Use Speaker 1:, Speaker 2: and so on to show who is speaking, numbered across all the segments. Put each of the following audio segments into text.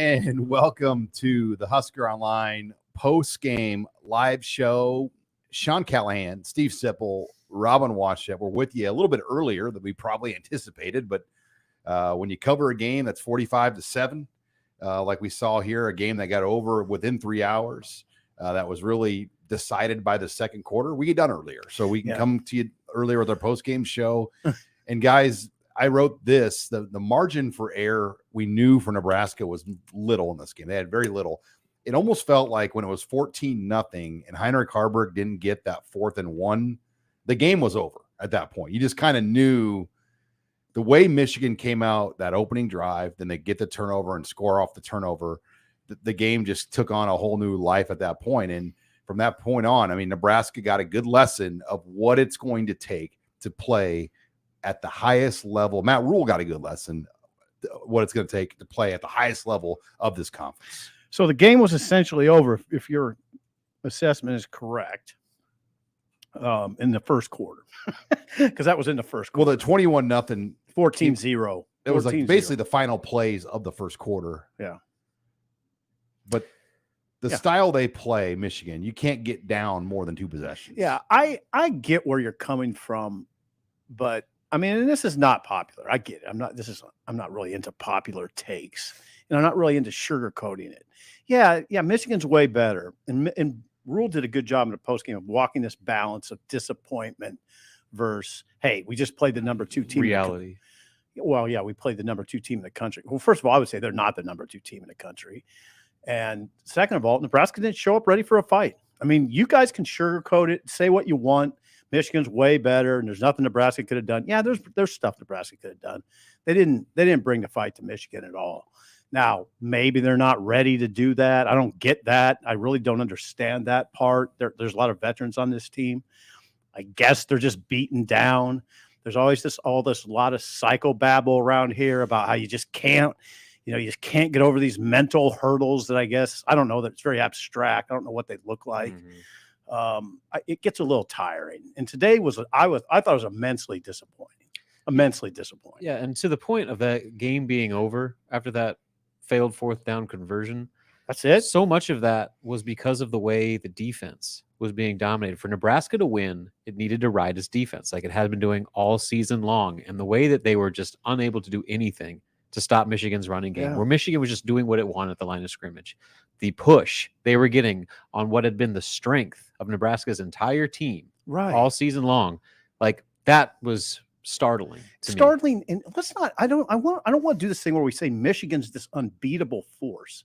Speaker 1: And welcome to the HuskerOnline post-game live show. Sean Callahan, Steve Sipple, Robin Washep. We're with you a little bit earlier than we probably anticipated, but when you cover a game that's 45-7, like we saw here, a game that got over within 3 hours, that was really decided by the second quarter, we get done earlier. So we can come to you earlier with our post-game show. And guys, I wrote this, the margin for error we knew for Nebraska was little in this game. They had very little. It almost felt like when it was 14-0 and Heinrich Harburg didn't get that 4th and 1, the game was over at that point. You just kind of knew the way Michigan came out that opening drive, then they get the turnover and score off the turnover. The game just took on a whole new life at that point. And from that point on, I mean, Nebraska got a good lesson of what it's going to take to play at the highest level. Matt Rule got a good lesson what it's going to take to play at the highest level of this conference.
Speaker 2: So the game was essentially over, if your assessment is correct, in the first quarter, because that was in the first quarter.
Speaker 1: Well, the 21-0,
Speaker 2: 14-0.
Speaker 1: It was like basically the final plays of the first quarter.
Speaker 2: Yeah.
Speaker 1: But the style they play, Michigan, you can't get down more than 2 possessions. Yeah,
Speaker 2: I get where you're coming from, but I mean, and this is not popular. I get it. I'm not really into popular takes, and I'm not really into sugarcoating it. Yeah, Michigan's way better. And Rule did a good job in the postgame of walking this balance of disappointment versus, hey, we just played the number 2 team.
Speaker 3: Reality.
Speaker 2: Well, yeah, we played the number 2 team in the country. Well, first of all, I would say they're not the number 2 team in the country. And second of all, Nebraska didn't show up ready for a fight. I mean, you guys can sugarcoat it, say what you want. Michigan's way better, and there's nothing Nebraska could have done. Yeah, there's stuff Nebraska could have done. They didn't bring the fight to Michigan at all. Now, maybe they're not ready to do that. I don't get that. I really don't understand that part. There's a lot of veterans on this team. I guess they're just beaten down. There's always this lot of psychobabble around here about how you just can't get over these mental hurdles that I guess, I don't know, that it's very abstract. I don't know what they look like. It gets a little tiring. And today I thought it was immensely disappointing.
Speaker 3: Yeah, and to the point of that game being over after that failed 4th down conversion,
Speaker 2: that's it.
Speaker 3: So much of that was because of the way the defense was being dominated. For Nebraska to win, it needed to ride its defense like it had been doing all season long. And the way that they were just unable to do anything to stop Michigan's running game, where Michigan was just doing what it wanted at the line of scrimmage. The push they were getting on what had been the strength of Nebraska's entire team all season long, like that was startling to me.
Speaker 2: And let's not. I don't want to do this thing where we say Michigan's this unbeatable force.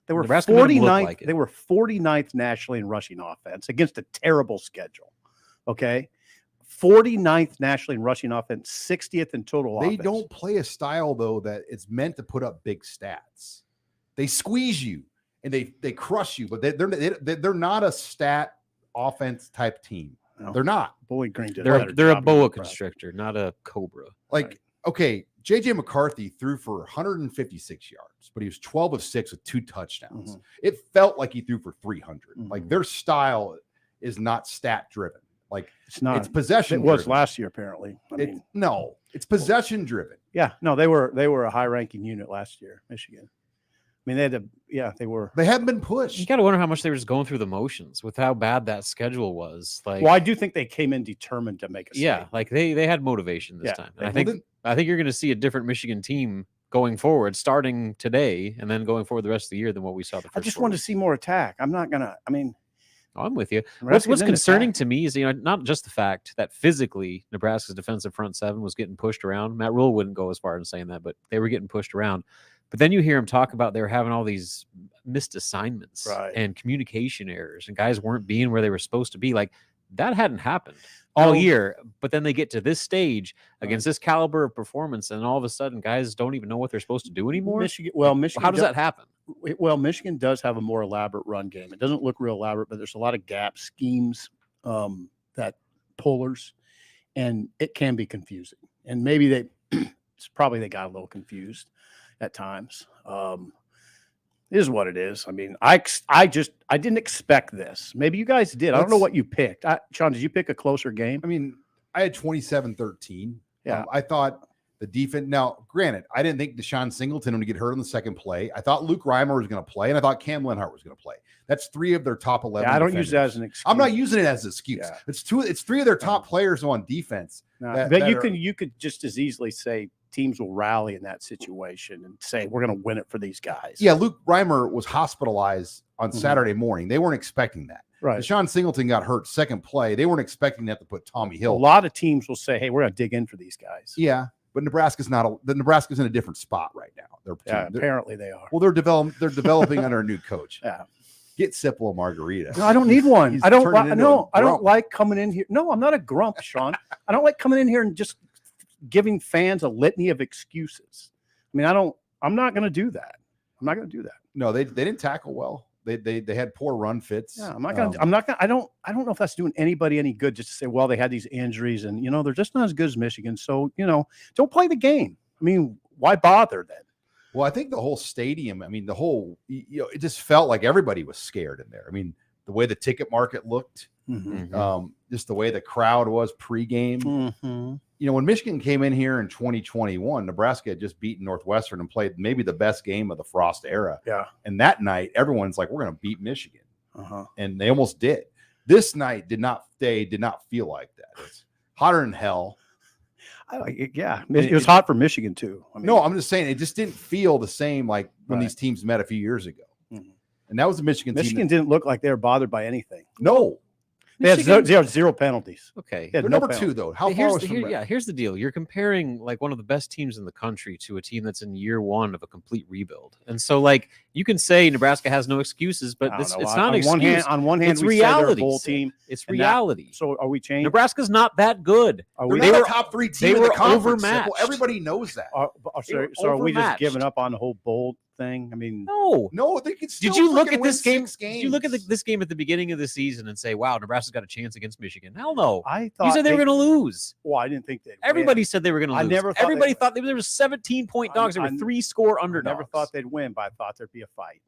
Speaker 2: They were 49th. They were 49th nationally in rushing offense against a terrible schedule. Okay. 49th nationally in rushing offense, 60th in total offense.
Speaker 1: They don't play a style, though, that it's meant to put up big stats. They squeeze you and they crush you, but they're not a stat offense type team. No. They're not.
Speaker 2: Bowling Green did
Speaker 3: they're a boa constrictor, not a cobra.
Speaker 1: Okay, J.J. McCarthy threw for 156 yards, but he was 12 of 6 with 2 touchdowns. It felt like he threw for 300. Like their style is not stat driven. Like
Speaker 2: it's not.
Speaker 1: It's possession.
Speaker 2: It was last year, apparently.
Speaker 1: It's possession driven.
Speaker 2: Yeah, no, they were a high ranking unit last year, Michigan. I mean, they haven't been pushed.
Speaker 3: You got to wonder how much they were just going through the motions with how bad that schedule was. Like,
Speaker 2: well, I do think they came in determined to make a statement.
Speaker 3: Yeah, like they had motivation this time. And I think you're going to see a different Michigan team going forward, starting today and then going forward the rest of the year than what we saw the first.
Speaker 2: I just want to see more attack. I'm not gonna. I mean.
Speaker 3: I'm with you. What's concerning to me is, not just the fact that physically Nebraska's defensive front 7 was getting pushed around. Matt Rule wouldn't go as far as saying that, but they were getting pushed around. But then you hear him talk about they were having all these missed assignments and communication errors, and guys weren't being where they were supposed to be. Like that hadn't happened all year. But then they get to this stage against this caliber of performance, and all of a sudden guys don't even know what they're supposed to do anymore.
Speaker 2: Michigan,
Speaker 3: how does that happen?
Speaker 2: Well, Michigan does have a more elaborate run game. It doesn't look real elaborate, but there's a lot of gap schemes, that pullers, and it can be confusing. And maybe they got a little confused at times. It is what it is. I mean, I didn't expect this. Maybe you guys did. I don't know what you picked. Sean, did you pick a closer game?
Speaker 1: I mean, I had 27-13. Yeah. I thought The defense. Now, granted, I didn't think Deshaun Singleton would get hurt in the second play. I thought Luke Reimer was going to play, and I thought Cam Lenhart was going to play. That's 3 of their top 11.
Speaker 2: Yeah, I don't
Speaker 1: defenders.
Speaker 2: use that as an excuse.
Speaker 1: I'm not using it as an excuse.
Speaker 2: Yeah.
Speaker 1: It's 3 of their top players on defense.
Speaker 2: But you could just as easily say teams will rally in that situation and say we're going to win it for these guys.
Speaker 1: Yeah, Luke Reimer was hospitalized on Saturday morning. They weren't expecting that.
Speaker 2: Right.
Speaker 1: Deshaun Singleton got hurt second play. They weren't expecting that to put Tommy Hill.
Speaker 2: A lot of teams will say, hey, we're going to dig in for these guys.
Speaker 1: Yeah. But Nebraska's Nebraska's in a different spot right now.
Speaker 2: Apparently they are.
Speaker 1: Well, they're developing under a new coach.
Speaker 2: Yeah.
Speaker 1: Get Sipple a margarita.
Speaker 2: No, I don't need one.
Speaker 1: He's
Speaker 2: I don't
Speaker 1: turning
Speaker 2: like coming in here. No, I'm not a grump, Sean. I don't like coming in here and just giving fans a litany of excuses. I mean, I'm not going to do that. I'm not going to do that.
Speaker 1: No, they didn't tackle well. They had poor run fits.
Speaker 2: Yeah, I don't know if that's doing anybody any good just to say, well, they had these injuries and they're just not as good as Michigan. So, don't play the game. I mean, why bother then?
Speaker 1: Well, I think the whole stadium, it just felt like everybody was scared in there. I mean, the way the ticket market looked, just the way the crowd was pregame.
Speaker 2: Mm-hmm.
Speaker 1: When Michigan came in here in 2021, Nebraska had just beaten Northwestern and played maybe the best game of the Frost era.
Speaker 2: Yeah.
Speaker 1: And that night, everyone's like, we're going to beat Michigan.
Speaker 2: Uh-huh.
Speaker 1: And they almost did. This night did not feel like that. It's hotter than hell.
Speaker 2: It was hot for Michigan too.
Speaker 1: No, I'm just saying it just didn't feel the same like when these teams met a few years ago.
Speaker 2: Mm-hmm.
Speaker 1: And that was the Michigan team.
Speaker 2: Michigan didn't look like they were bothered by anything.
Speaker 1: No.
Speaker 2: They had zero penalties.
Speaker 3: Okay.
Speaker 1: They're number 2, though. How far was from that?
Speaker 3: Here's the deal. You're comparing like one of the best teams in the country to a team that's in year 1 of a complete rebuild. And so like you can say Nebraska has no excuses, but it's not an excuse.
Speaker 2: On one hand,
Speaker 3: it's
Speaker 2: we
Speaker 3: reality.
Speaker 2: Say they're a bowl team.
Speaker 3: It's reality.
Speaker 2: So are we changing?
Speaker 3: Nebraska's not that good.
Speaker 1: They were a top 3 team in the conference.
Speaker 3: Overmatched.
Speaker 1: Everybody knows that.
Speaker 2: So are we just giving up on the whole bowl thing? I mean,
Speaker 1: no. They could still.
Speaker 3: Did you look at this game?
Speaker 1: Did
Speaker 3: you look at this game at the beginning of the season and say, "Wow, Nebraska's got a chance against Michigan"? Hell no.
Speaker 2: I thought
Speaker 3: you said they were going to lose.
Speaker 2: Well, I didn't think they.
Speaker 3: Everybody said they were going to lose. Everybody thought there were 17-point dogs. There were 3-score underdogs.
Speaker 2: I never thought they'd win, but I thought there'd be a fight.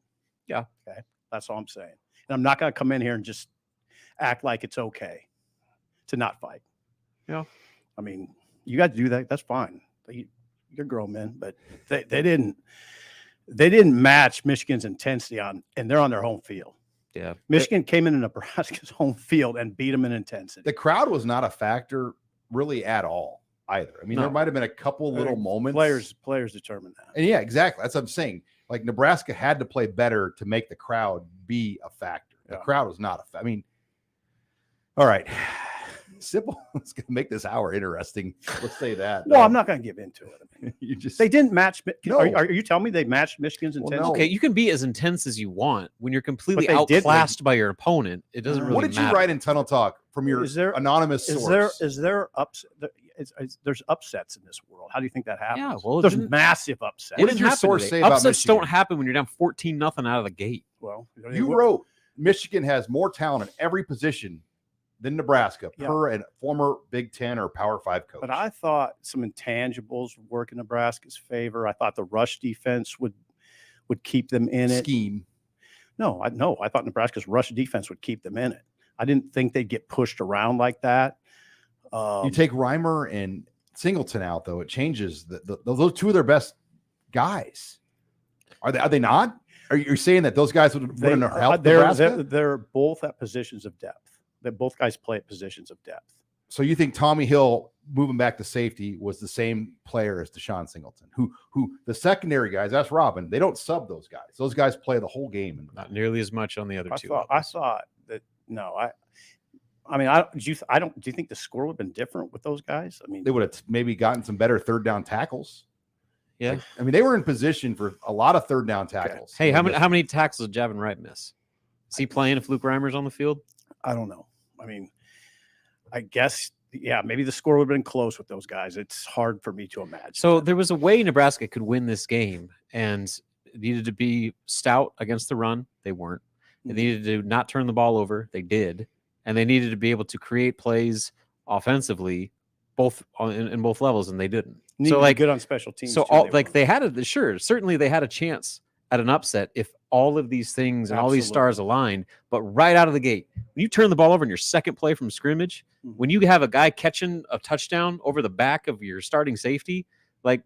Speaker 3: Yeah.
Speaker 2: Okay. That's all I'm saying. And I'm not going to come in here and just act like it's okay to not fight.
Speaker 3: Yeah.
Speaker 2: I mean, you got to do that. That's fine. You're grown men, but they didn't match Michigan's intensity and they're on their home field.
Speaker 3: Yeah.
Speaker 2: Michigan came into Nebraska's home field and beat them in intensity.
Speaker 1: The crowd was not a factor really at all either. I mean, there might have been a couple little moments.
Speaker 2: Players determine that.
Speaker 1: And yeah, exactly. That's what I'm saying. Like Nebraska had to play better to make the crowd be a factor. The crowd was not a factor. I mean, all right. Sipple is going to make this hour interesting. Let's say that.
Speaker 2: Well, I'm not going to give into it. I mean, they didn't match.
Speaker 1: No.
Speaker 2: Are you telling me they matched Michigan's intensity?
Speaker 1: No.
Speaker 3: Okay, you can be as intense as you want when you're completely outclassed by your opponent. It doesn't really matter.
Speaker 1: What did you write in Tunnel Talk from your anonymous source?
Speaker 2: Is there upset? There's upsets in this world. How do you think that happens?
Speaker 3: Yeah, well,
Speaker 2: there's massive upsets.
Speaker 1: What did your source say about
Speaker 3: upsets
Speaker 1: Michigan?
Speaker 3: don't happen when you're down 14-0 out of the gate.
Speaker 2: Well,
Speaker 1: you wrote Michigan has more talent in every position than Nebraska per a former Big Ten or Power 5 coach.
Speaker 2: But I thought some intangibles would work in Nebraska's favor. I thought the rush defense would keep them in it.
Speaker 1: Scheme.
Speaker 2: No, I thought Nebraska's rush defense would keep them in it. I didn't think they'd get pushed around like that.
Speaker 1: You take Reimer and Singleton out, though, it changes. Those 2 of their best guys. Are they not? Are you saying that those guys wouldn't help Nebraska?
Speaker 2: They're both at positions of depth. That both guys play at positions of depth.
Speaker 1: So you think Tommy Hill moving back to safety was the same player as Deshaun Singleton, who the secondary guys, that's Robin, they don't sub those guys. Those guys play the whole game.
Speaker 3: Not nearly as much on the other two.
Speaker 2: I thought that do you think the score would have been different with those guys? I mean,
Speaker 1: they would have maybe gotten some better third down tackles.
Speaker 3: Yeah.
Speaker 1: I mean, they were in position for a lot of third down tackles.
Speaker 3: Okay. Hey, how many tackles did Javin Wright miss? Is he playing if Luke Reimer's on the field?
Speaker 2: I don't know. I mean, I guess, maybe the score would have been close with those guys. It's hard for me to imagine.
Speaker 3: So there was a way Nebraska could win this game, and it needed to be stout against the run. They weren't. They needed to not turn the ball over. They did. And they needed to be able to create plays offensively, in both levels, and they didn't.
Speaker 2: So good on special teams.
Speaker 3: So they had certainly they had a chance at an upset if all of these things and all these stars aligned. But right out of the gate, when you turn the ball over in your second play from scrimmage, when you have a guy catching a touchdown over the back of your starting safety, Like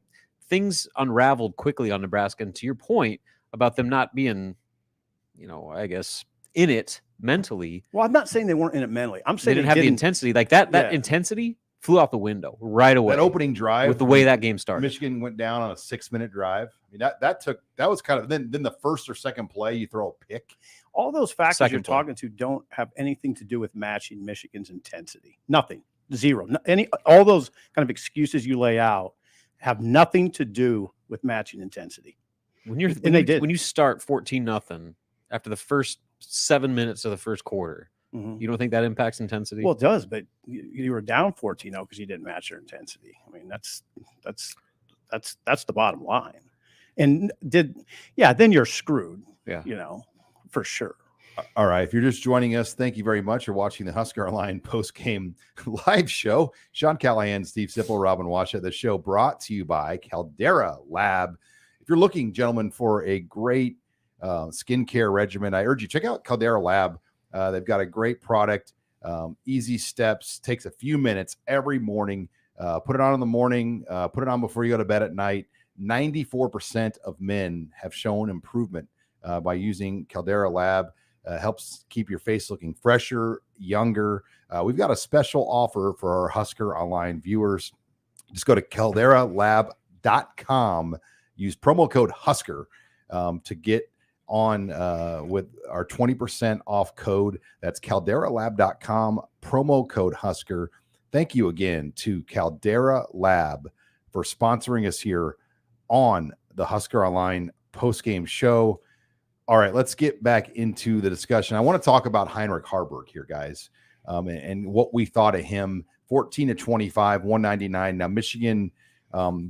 Speaker 3: things unraveled quickly on Nebraska. And to your point about them not being, I guess in it mentally.
Speaker 2: Well, I'm not saying they weren't in it mentally. I'm saying
Speaker 3: they didn't have the intensity. Like that intensity flew out the window right away.
Speaker 1: That opening drive
Speaker 3: with the way that game started.
Speaker 1: Michigan went down on a 6-minute drive. I mean, that was kind of then the first or second play you throw a pick.
Speaker 2: All those factors you're talking to don't have anything to do with matching Michigan's intensity. Nothing. Zero. All those kind of excuses you lay out have nothing to do with matching intensity.
Speaker 3: When you start 14-0 after the first 7 minutes of the first quarter, you don't think that impacts intensity?
Speaker 2: Well, it does, but you were down 14-0 because you didn't match your intensity. I mean, that's the bottom line. And then you're screwed.
Speaker 3: Yeah,
Speaker 2: for sure.
Speaker 1: All right. If you're just joining us, thank you very much for watching the HuskerOnline post-game live show. Sean Callahan, Steve Sipple, Robin Washa. The show brought to you by Caldera Lab. If you're looking, gentlemen, for a great skincare regimen, I urge you check out Caldera Lab. They've got a great product, easy steps, takes a few minutes every morning. Put it on in the morning, put it on before you go to bed at night. 94% of men have shown improvement by using Caldera Lab. Helps keep your face looking fresher, younger. We've got a special offer for our HuskerOnline viewers. Just go to calderalab.com. Use promo code Husker to get on with our 20% off code. That's calderalab.com, promo code Husker. Thank you again to Caldera Lab for sponsoring us here on the HuskerOnline postgame show. All right, let's get back into the discussion. I want to talk about Heinrich Haarberg here, guys, and what we thought of him. 14-25, 199. Now, Michigan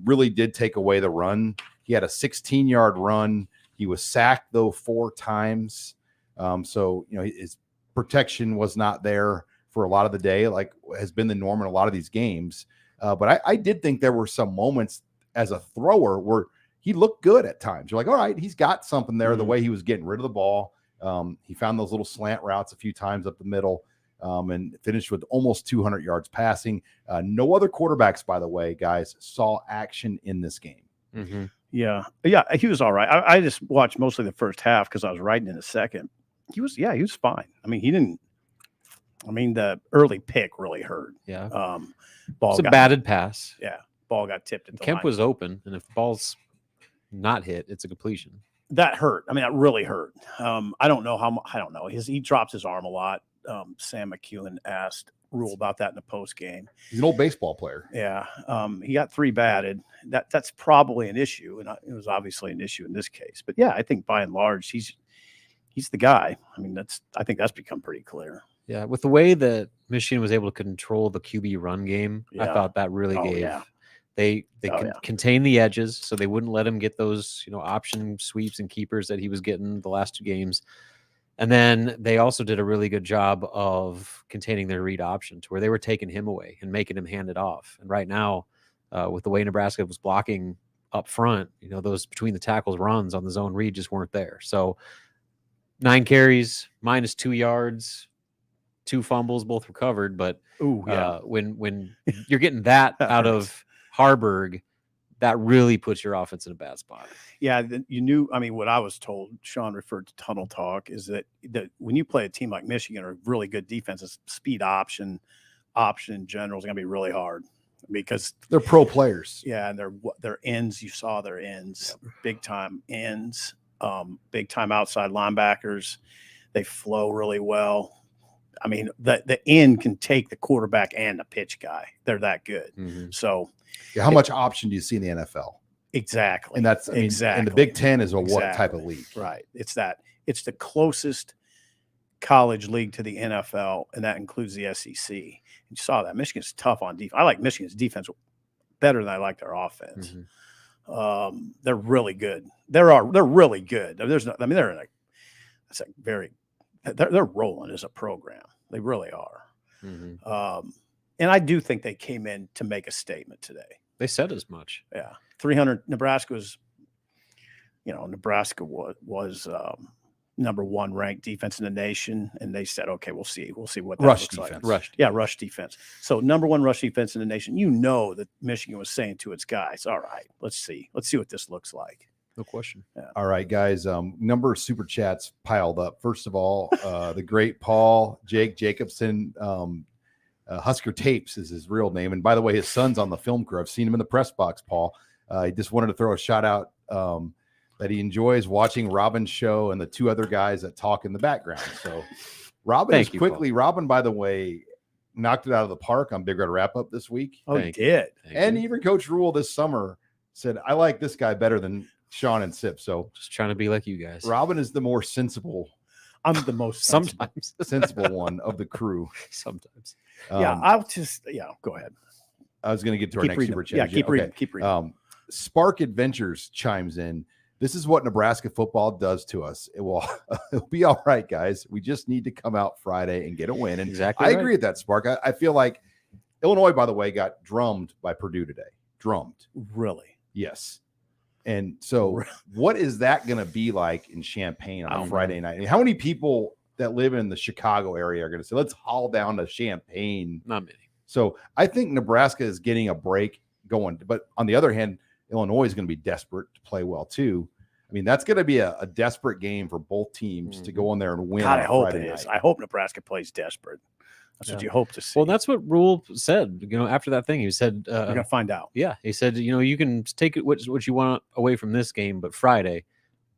Speaker 1: really did take away the run. He had a 16-yard run. He was sacked, though, 4 times. So, his protection was not there for a lot of the day, like has been the norm in a lot of these games. But I did think there were some moments as a thrower where he looked good at times. You're like, all right, he's got something there, the way he was getting rid of the ball. He found those little slant routes a few times up the middle and finished with almost 200 yards passing. No other quarterbacks, by the way, guys, saw action in this game.
Speaker 3: Mm-hmm.
Speaker 2: Yeah, he was all right. I just watched mostly the first half because I was writing in the second. He was fine. I mean, the early pick really hurt.
Speaker 3: Yeah.
Speaker 2: Ball
Speaker 3: it's a batted pass.
Speaker 2: Yeah. Ball got tipped at the
Speaker 3: Kemp
Speaker 2: line.
Speaker 3: was open, and if the ball's not hit, it's a completion.
Speaker 2: That hurt. I mean, that really hurt. I don't know how. I don't know. He drops his arm a lot. Sam McEwen asked Rule about that in the post game.
Speaker 1: He's an old baseball player.
Speaker 2: Yeah. He got 3 batted. That's probably an issue, and it was obviously an issue in this case. But yeah, I think by and large he's the guy. I mean, I think that's become pretty clear.
Speaker 3: Yeah, with the way that Michigan was able to control the QB run game, I thought that really gave.
Speaker 2: Yeah.
Speaker 3: They contained the edges, so they wouldn't let him get those option sweeps and keepers that he was getting the last 2 games. And then they also did a really good job of containing their read option to where they were taking him away and making him hand it off. And right now, with the way Nebraska was blocking up front, those between the tackles runs on the zone read just weren't there. So 9 carries, minus 2 yards, 2 fumbles, both recovered. But when you're getting that out of Haarberg, that really puts your offense in a bad spot.
Speaker 2: Yeah, what I was told, Sean referred to tunnel talk, is that when you play a team like Michigan or a really good defense, speed option in general is going to be really hard because
Speaker 1: they're pro players.
Speaker 2: Yeah, and they're ends. You saw their ends, big time ends, big time outside linebackers. They flow really well. I mean, the end can take the quarterback and the pitch guy. They're that good.
Speaker 3: Mm-hmm.
Speaker 2: So,
Speaker 1: how much option do you see in the NFL?
Speaker 2: Exactly.
Speaker 1: And that's exactly. And the Big Ten is what type of league?
Speaker 2: Right. It's the closest college league to the NFL, and that includes the SEC. You saw that Michigan's tough on defense. I like Michigan's defense better than I like their offense. Mm-hmm. They're really good. They're really good. They're rolling as a program. They really are.
Speaker 3: Mm-hmm.
Speaker 2: And I do think they came in to make a statement today.
Speaker 3: They said as much.
Speaker 2: Yeah. 300. Nebraska was number 1 ranked defense in the nation, and they said, okay, we'll see what that
Speaker 1: Rush
Speaker 2: looks
Speaker 1: defense.
Speaker 2: like. Rush defense. So number 1 rush defense in the nation. You know that Michigan was saying to its guys, all right, let's see what this looks like.
Speaker 3: No question.
Speaker 2: Yeah.
Speaker 1: All right, guys. Number of super chats piled up. First of all, the great Jake Jacobson, Husker Tapes is his real name. And by the way, his son's on the film crew. I've seen him in the press box, Paul. He just wanted to throw a shout out that he enjoys watching Robin's show and the 2 other guys that talk in the background. So Robin Robin, by the way, knocked it out of the park on Big Red Wrap Up this week.
Speaker 2: Oh, he did.
Speaker 1: And even Coach Rule this summer said, I like this guy better than Sean and Sip. So
Speaker 3: just trying to be like you guys.
Speaker 1: Robin is the more sensible.
Speaker 2: I'm the most
Speaker 3: sometimes
Speaker 1: sensible one of the crew.
Speaker 3: Sometimes.
Speaker 2: Go ahead.
Speaker 1: I was going to get to our next super chat.
Speaker 2: Yeah, keep reading.
Speaker 1: Spark Adventures chimes in. This is what Nebraska football does to us. It'll be all right, guys. We just need to come out Friday and get a win. And
Speaker 3: exactly.
Speaker 1: I agree with that, Spark. I feel like Illinois, by the way, got drummed by Purdue today. Drummed.
Speaker 2: Really?
Speaker 1: Yes. And so what is that going to be like in Champaign on Friday night? I mean, how many people that live in the Chicago area are going to say, let's haul down to Champaign?
Speaker 3: Not many.
Speaker 1: So I think Nebraska is getting a break going. But on the other hand, Illinois is going to be desperate to play well, too. I mean, that's going to be a desperate game for both teams to go in there and win.
Speaker 2: God, I hope it is. I hope Nebraska plays desperate. That's what you hope to see.
Speaker 3: Well, that's what Rule said. After that thing, he said,
Speaker 2: "We're gonna find out."
Speaker 3: Yeah, he said, you can take it what you want away from this game, but Friday,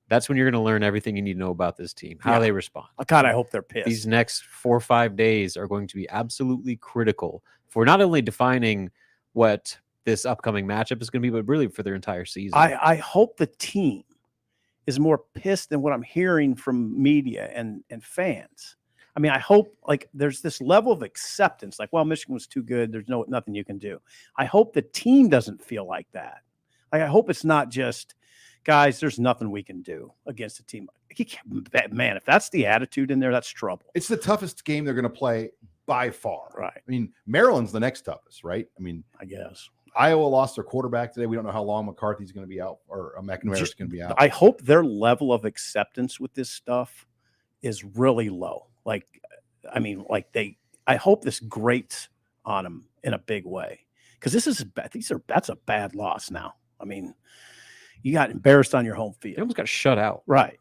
Speaker 3: that's when you're going to learn everything you need to know about this team, how they respond.
Speaker 2: God, I hope they're pissed.
Speaker 3: These next 4 or 5 days are going to be absolutely critical for not only defining what this upcoming matchup is going to be, but really for their entire season.
Speaker 2: I hope the team is more pissed than what I'm hearing from media and fans. I mean, I hope there's this level of acceptance, Michigan was too good. There's nothing you can do. I hope the team doesn't feel like that. I hope it's not just, guys, there's nothing we can do against a team. Man, if that's the attitude in there, that's trouble.
Speaker 1: It's the toughest game they're going to play by far.
Speaker 2: Right.
Speaker 1: I mean, Maryland's the next toughest, right? I mean,
Speaker 2: I guess.
Speaker 1: Iowa lost their quarterback today. We don't know how long McCarthy's going to be out or McNamara's going to be out.
Speaker 2: I hope their level of acceptance with this stuff is really low. I hope this grates on them in a big way, because that's a bad loss now. I mean, you got embarrassed on your home field.
Speaker 3: You almost got shut out.
Speaker 2: Right.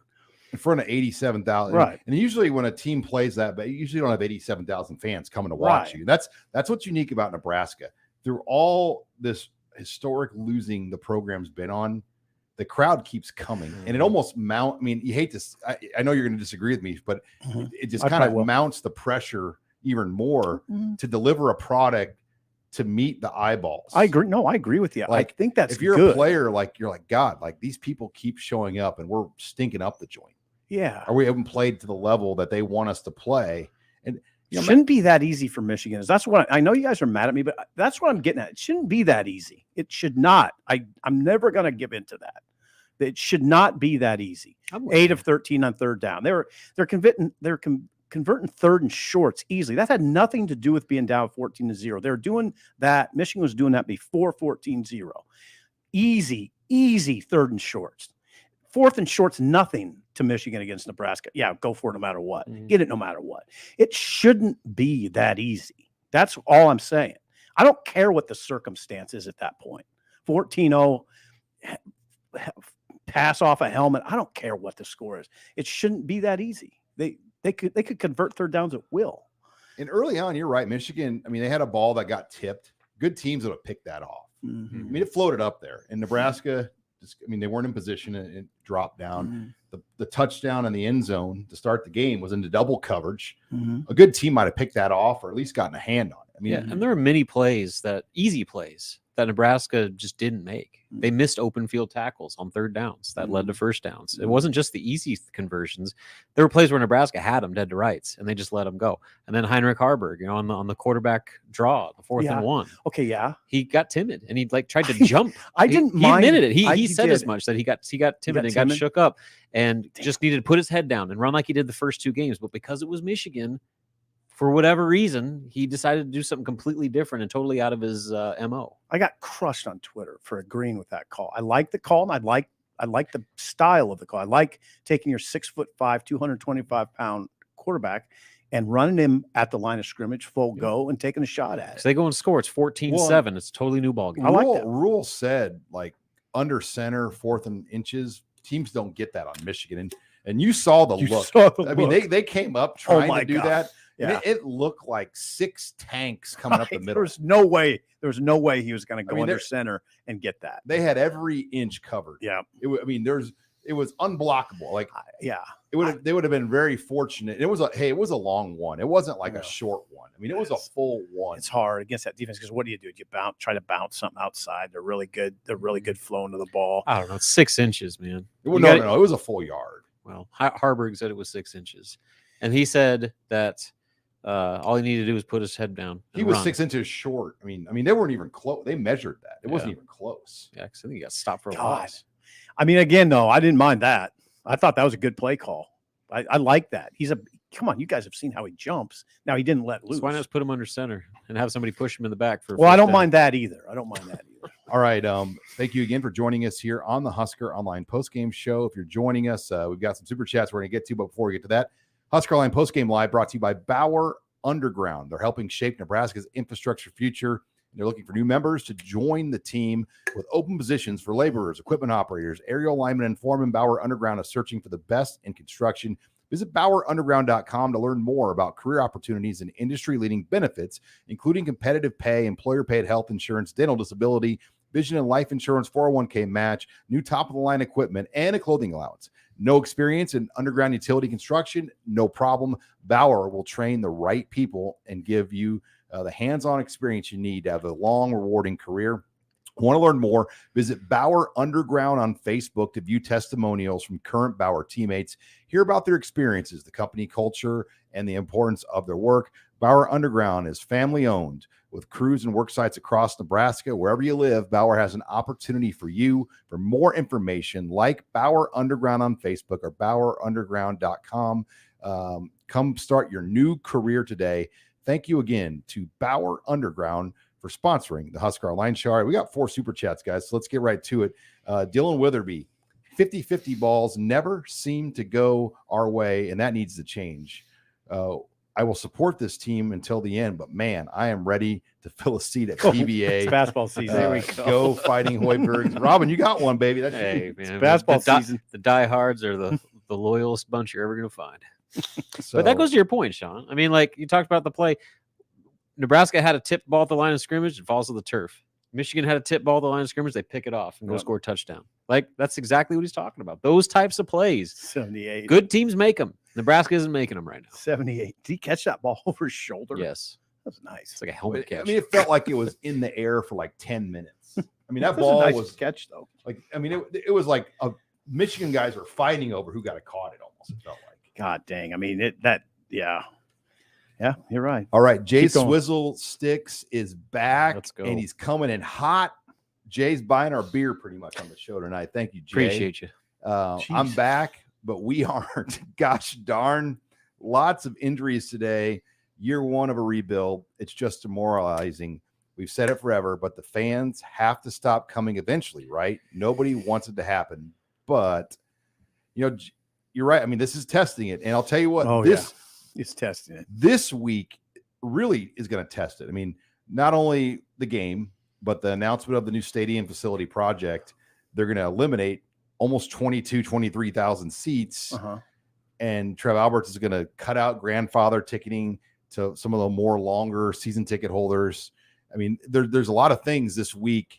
Speaker 1: In front of 87,000.
Speaker 2: Right.
Speaker 1: And usually when a team plays that, but you usually don't have 87,000 fans coming to watch you. That's what's unique about Nebraska. Through all this historic losing the program's been on, the crowd keeps coming, and it almost I mean, you hate this. I know you're going to disagree with me, but it just kind of mounts the pressure even more to deliver a product to meet the eyeballs.
Speaker 2: I agree. No, I agree with you. I think that's
Speaker 1: if you're
Speaker 2: good.
Speaker 1: A player, you're like, God, these people keep showing up and we're stinking up the joint.
Speaker 2: Yeah.
Speaker 1: Or we haven't played to the level that they want us to play. And
Speaker 2: it shouldn't be that easy for Michigan. That's what I know you guys are mad at me, but that's what I'm getting at. It shouldn't be that easy. It should not. I'm never going to give into that. It should not be that easy. 8 of 13 on third down. They're converting 3rd and shorts easily. That had nothing to do with being down 14-0. They're doing that. Michigan was doing that before 14-0. Easy 3rd and shorts. 4th and shorts, nothing to Michigan against Nebraska. Yeah, go for it no matter what. Get it no matter what. It shouldn't be that easy. That's all I'm saying. I don't care what the circumstance is at that point. 14-0, pass off a helmet. I don't care what the score is. It shouldn't be that easy. They could convert third downs at will.
Speaker 1: And early on, you're right. Michigan, I mean, they had a ball that got tipped. Good teams would have picked that off. I mean, it floated up there. And Nebraska, they weren't in position and it dropped down. The touchdown in the end zone to start the game was into double coverage. A good team might have picked that off or at least gotten a hand on it. I mean,
Speaker 3: and there were many easy plays that Nebraska just didn't make. They missed open field tackles on third downs that led to first downs. It wasn't just the easy conversions. There were plays where Nebraska had them dead to rights and they just let them go. And then Heinrich Harburg, on the quarterback draw, the 4th and 1.
Speaker 2: Okay, yeah.
Speaker 3: He got timid and he tried to jump.
Speaker 2: I didn't
Speaker 3: mind.
Speaker 2: He
Speaker 3: admitted it. He said as much, that he got timid and got shook up and just needed to put his head down and run like he did the first 2 games. But because it was Michigan, for whatever reason, he decided to do something completely different and totally out of his MO.
Speaker 2: I got crushed on Twitter for agreeing with that call. I like the call, and I like like the style of the call. I like taking your 6'5", 225-pound quarterback and running him at the line of scrimmage, full go, and taking a shot at it.
Speaker 3: So they go and score. It's 14-7. It's a totally new ball game.
Speaker 2: I like that.
Speaker 1: Rule said, like, under center, 4th and inches, teams don't get that on Michigan. And you saw the look. I mean, they came up trying to do that.
Speaker 2: Yeah.
Speaker 1: It looked like 6 tanks coming up the middle.
Speaker 2: There was no way he was going to go under center and get that.
Speaker 1: They had every inch covered.
Speaker 2: Yeah.
Speaker 1: It was unblockable. Like, they would have been very fortunate. It was a long one. It wasn't like a short one. I mean, it was a full one.
Speaker 2: It's hard against that defense because what do? You try to bounce something outside. They're really good. They're really good flowing to the ball.
Speaker 3: I don't know. It's 6 inches, man.
Speaker 1: No. It was a full yard.
Speaker 3: Well, Harburg said it was 6 inches, and he said that all he needed to do was put his head down.
Speaker 1: He was 6 inches short. I mean, they weren't even close. They measured that. It wasn't even close.
Speaker 3: Yeah, because I think he got stopped for a while.
Speaker 2: I mean, again, though, I didn't mind that. I thought that was a good play call. I like that. Come on, you guys have seen how he jumps. Now, he didn't let loose.
Speaker 3: So why not just put him under center and have somebody push him in the back for?
Speaker 2: Well, I don't mind that either.
Speaker 1: All right. Thank you again for joining us here on the Husker Online postgame show. If you're joining us, we've got some super chats we're going to get to. But before we get to that, Husker Online postgame live brought to you by Bauer Underground. They're helping shape Nebraska's infrastructure future. They're looking for new members to join the team with open positions for laborers, equipment operators, aerial linemen, and foremen. Bauer Underground is searching for the best in construction. Visit BauerUnderground.com to learn more about career opportunities and industry-leading benefits, including competitive pay, employer-paid health insurance, dental disability, vision and life insurance, 401k match, new top-of-the-line equipment, and a clothing allowance. No experience in underground utility construction? No problem. Bauer will train the right people and give you the hands-on experience you need to have a long, rewarding career. Want to learn more? Visit Bauer Underground on Facebook to view testimonials from current Bauer teammates. Hear about their experiences, the company culture, and the importance of their work. Bauer Underground is family-owned with crews and work sites across Nebraska. Wherever you live, Bauer has an opportunity for you. For more information, like Bauer Underground on Facebook or BauerUnderground.com. Come start your new career today. Thank you again to Bauer Underground for sponsoring the Husker Online show. All right, we got 4 super chats, guys, so let's get right to it. Dylan Witherby, 50-50 balls never seem to go our way, and that needs to change. I will support this team until the end, but man, I am ready to fill a seat at PBA.
Speaker 2: It's basketball season. There we
Speaker 1: go Fighting Hoibergs. Robin, you got one, baby. That's
Speaker 3: man,
Speaker 2: basketball season.
Speaker 3: The diehards are the loyalest bunch you're ever going to find.
Speaker 1: So,
Speaker 3: but that goes to your point, Sean. I mean, like you talked about the play. Nebraska had a tip ball at the line of scrimmage. It falls to the turf. Michigan had a tip ball at the line of scrimmage. They pick it off and go score a touchdown. Like, that's exactly what he's talking about. Those types of plays.
Speaker 2: 78.
Speaker 3: Good teams make them. Nebraska isn't making them right now.
Speaker 2: 78. Did he catch that ball over his shoulder?
Speaker 3: Yes.
Speaker 2: That's nice.
Speaker 3: It's like a helmet catch.
Speaker 1: I mean, it felt like it was in the air for like 10 minutes. I mean, that
Speaker 2: was
Speaker 1: ball
Speaker 2: a nice
Speaker 1: was
Speaker 2: catch, though.
Speaker 1: Like, I mean, it was like Michigan guys were fighting over who got caught. It almost felt like.
Speaker 2: God dang. I mean, yeah, you're right.
Speaker 1: All right. Jay Swizzle Sticks is back.
Speaker 3: Let's go.
Speaker 1: And he's coming in hot. Jay's buying our beer pretty much on the show tonight. Thank you, Jay.
Speaker 3: Appreciate you.
Speaker 1: I'm back, but we aren't. Gosh darn. Lots of injuries today. Year 1 of a rebuild. It's just demoralizing. We've said it forever, but the fans have to stop coming eventually, right? Nobody wants it to happen. But, you know, you're right. I mean, this is testing it. And I'll tell you what,
Speaker 2: it's testing it.
Speaker 1: This week really is going to test it. I mean, not only the game, but the announcement of the new stadium facility project. They're going to eliminate almost 23,000 seats. And Trev Alberts is going to cut out grandfather ticketing to some of the more longer season ticket holders. I mean, there's a lot of things this week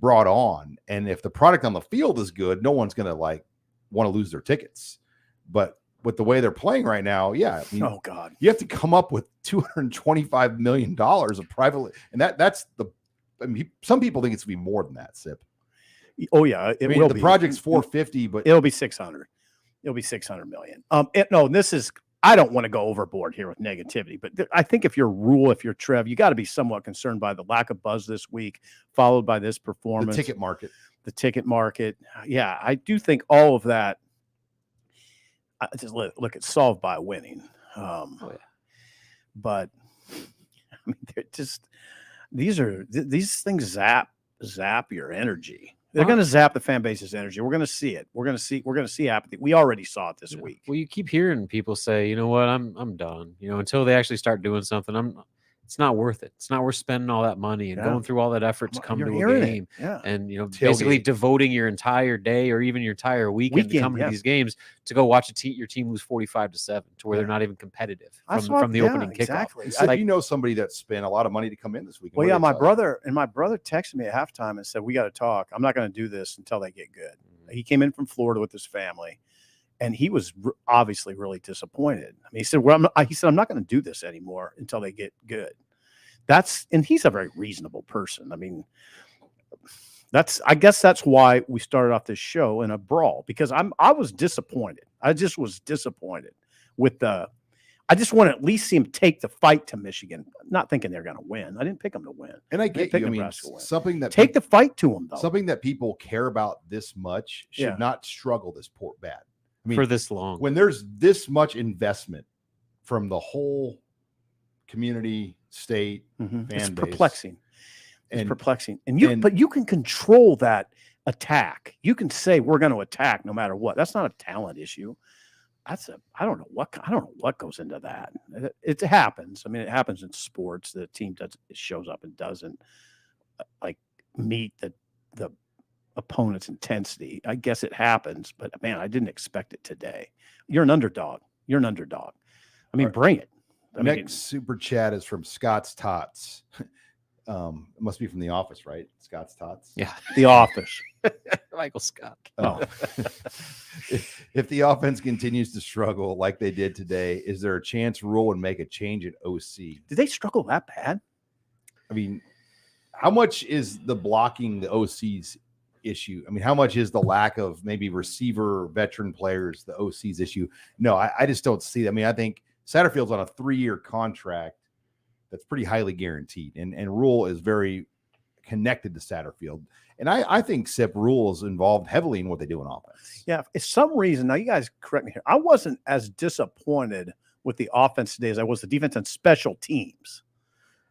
Speaker 1: brought on. And if the product on the field is good, no one's going to want to lose their tickets. But with the way they're playing right now, I mean,
Speaker 2: oh God,
Speaker 1: you have to come up with $225 million of private, and that's the. I mean, some people think it's going to be more than that. Sip.
Speaker 2: Oh yeah,
Speaker 1: the project's 450, but
Speaker 2: it'll be 600. It'll be 600 million. I don't want to go overboard here with negativity, but I think if you're Trev, you got to be somewhat concerned by the lack of buzz this week, followed by this performance.
Speaker 1: The ticket market.
Speaker 2: Yeah, I do think all of that. Just look, it's solved by winning. But I mean, they're just these things zap your energy. They're going to zap the fan base's energy. We're going to see it. We're going to see apathy. We already saw it this week.
Speaker 3: Well, you keep hearing people say, you know what, I'm done. Until they actually start doing something, it's not worth it. It's not worth spending all that money and going through all that effort to come to a game. And basically devoting your entire day or even your entire weekend to come to these games to go watch your team lose 45-7 to where they're not even competitive from the opening kickoff.
Speaker 1: Exactly. So somebody that spent a lot of money to come in this weekend.
Speaker 2: Well, yeah, my brother texted me at halftime and said, "We got to talk. I'm not going to do this until they get good." He came in from Florida with his family, and he was obviously really disappointed. I mean, he said, I'm not going to do this anymore until they get good." And he's a very reasonable person. I mean, I guess that's why we started off this show in a brawl, because I was disappointed. I just was disappointed with I just want to at least see him take the fight to Michigan, not thinking they're going to win. I didn't pick them to win.
Speaker 1: And I get you. I mean, something that
Speaker 2: take the fight to them, though.
Speaker 1: Something that people care about this much should not struggle this bad. I mean,
Speaker 3: for this long.
Speaker 1: When there's this much investment from the whole community, state, fan base.
Speaker 2: Perplexing. It's perplexing. But you can control that attack. You can say we're going to attack no matter what. That's not a talent issue. I don't know what goes into that. It happens. I mean, it happens in sports. The team shows up and doesn't meet the opponent's intensity. I guess it happens, but man, I didn't expect it today. You're an underdog. I mean, bring it.
Speaker 1: Next super chat is from Scott's Tots. It must be from The Office, right? Scott's Tots.
Speaker 3: Yeah,
Speaker 2: The Office.
Speaker 3: Michael Scott.
Speaker 1: Oh. If the offense continues to struggle like they did today, is there a chance Rule would make a change at OC?
Speaker 2: Did they struggle that bad?
Speaker 1: I mean, how much is the blocking the OC's issue? I mean, how much is the lack of maybe receiver veteran players the OC's issue? No, I just don't see that. I mean, I think Satterfield's on a 3-year contract that's pretty highly guaranteed, and Rule is very connected to Satterfield. And I think Sip Rule is involved heavily in what they do in offense.
Speaker 2: Yeah, for some reason, now you guys correct me here, I wasn't as disappointed with the offense today as I was the defense and special teams.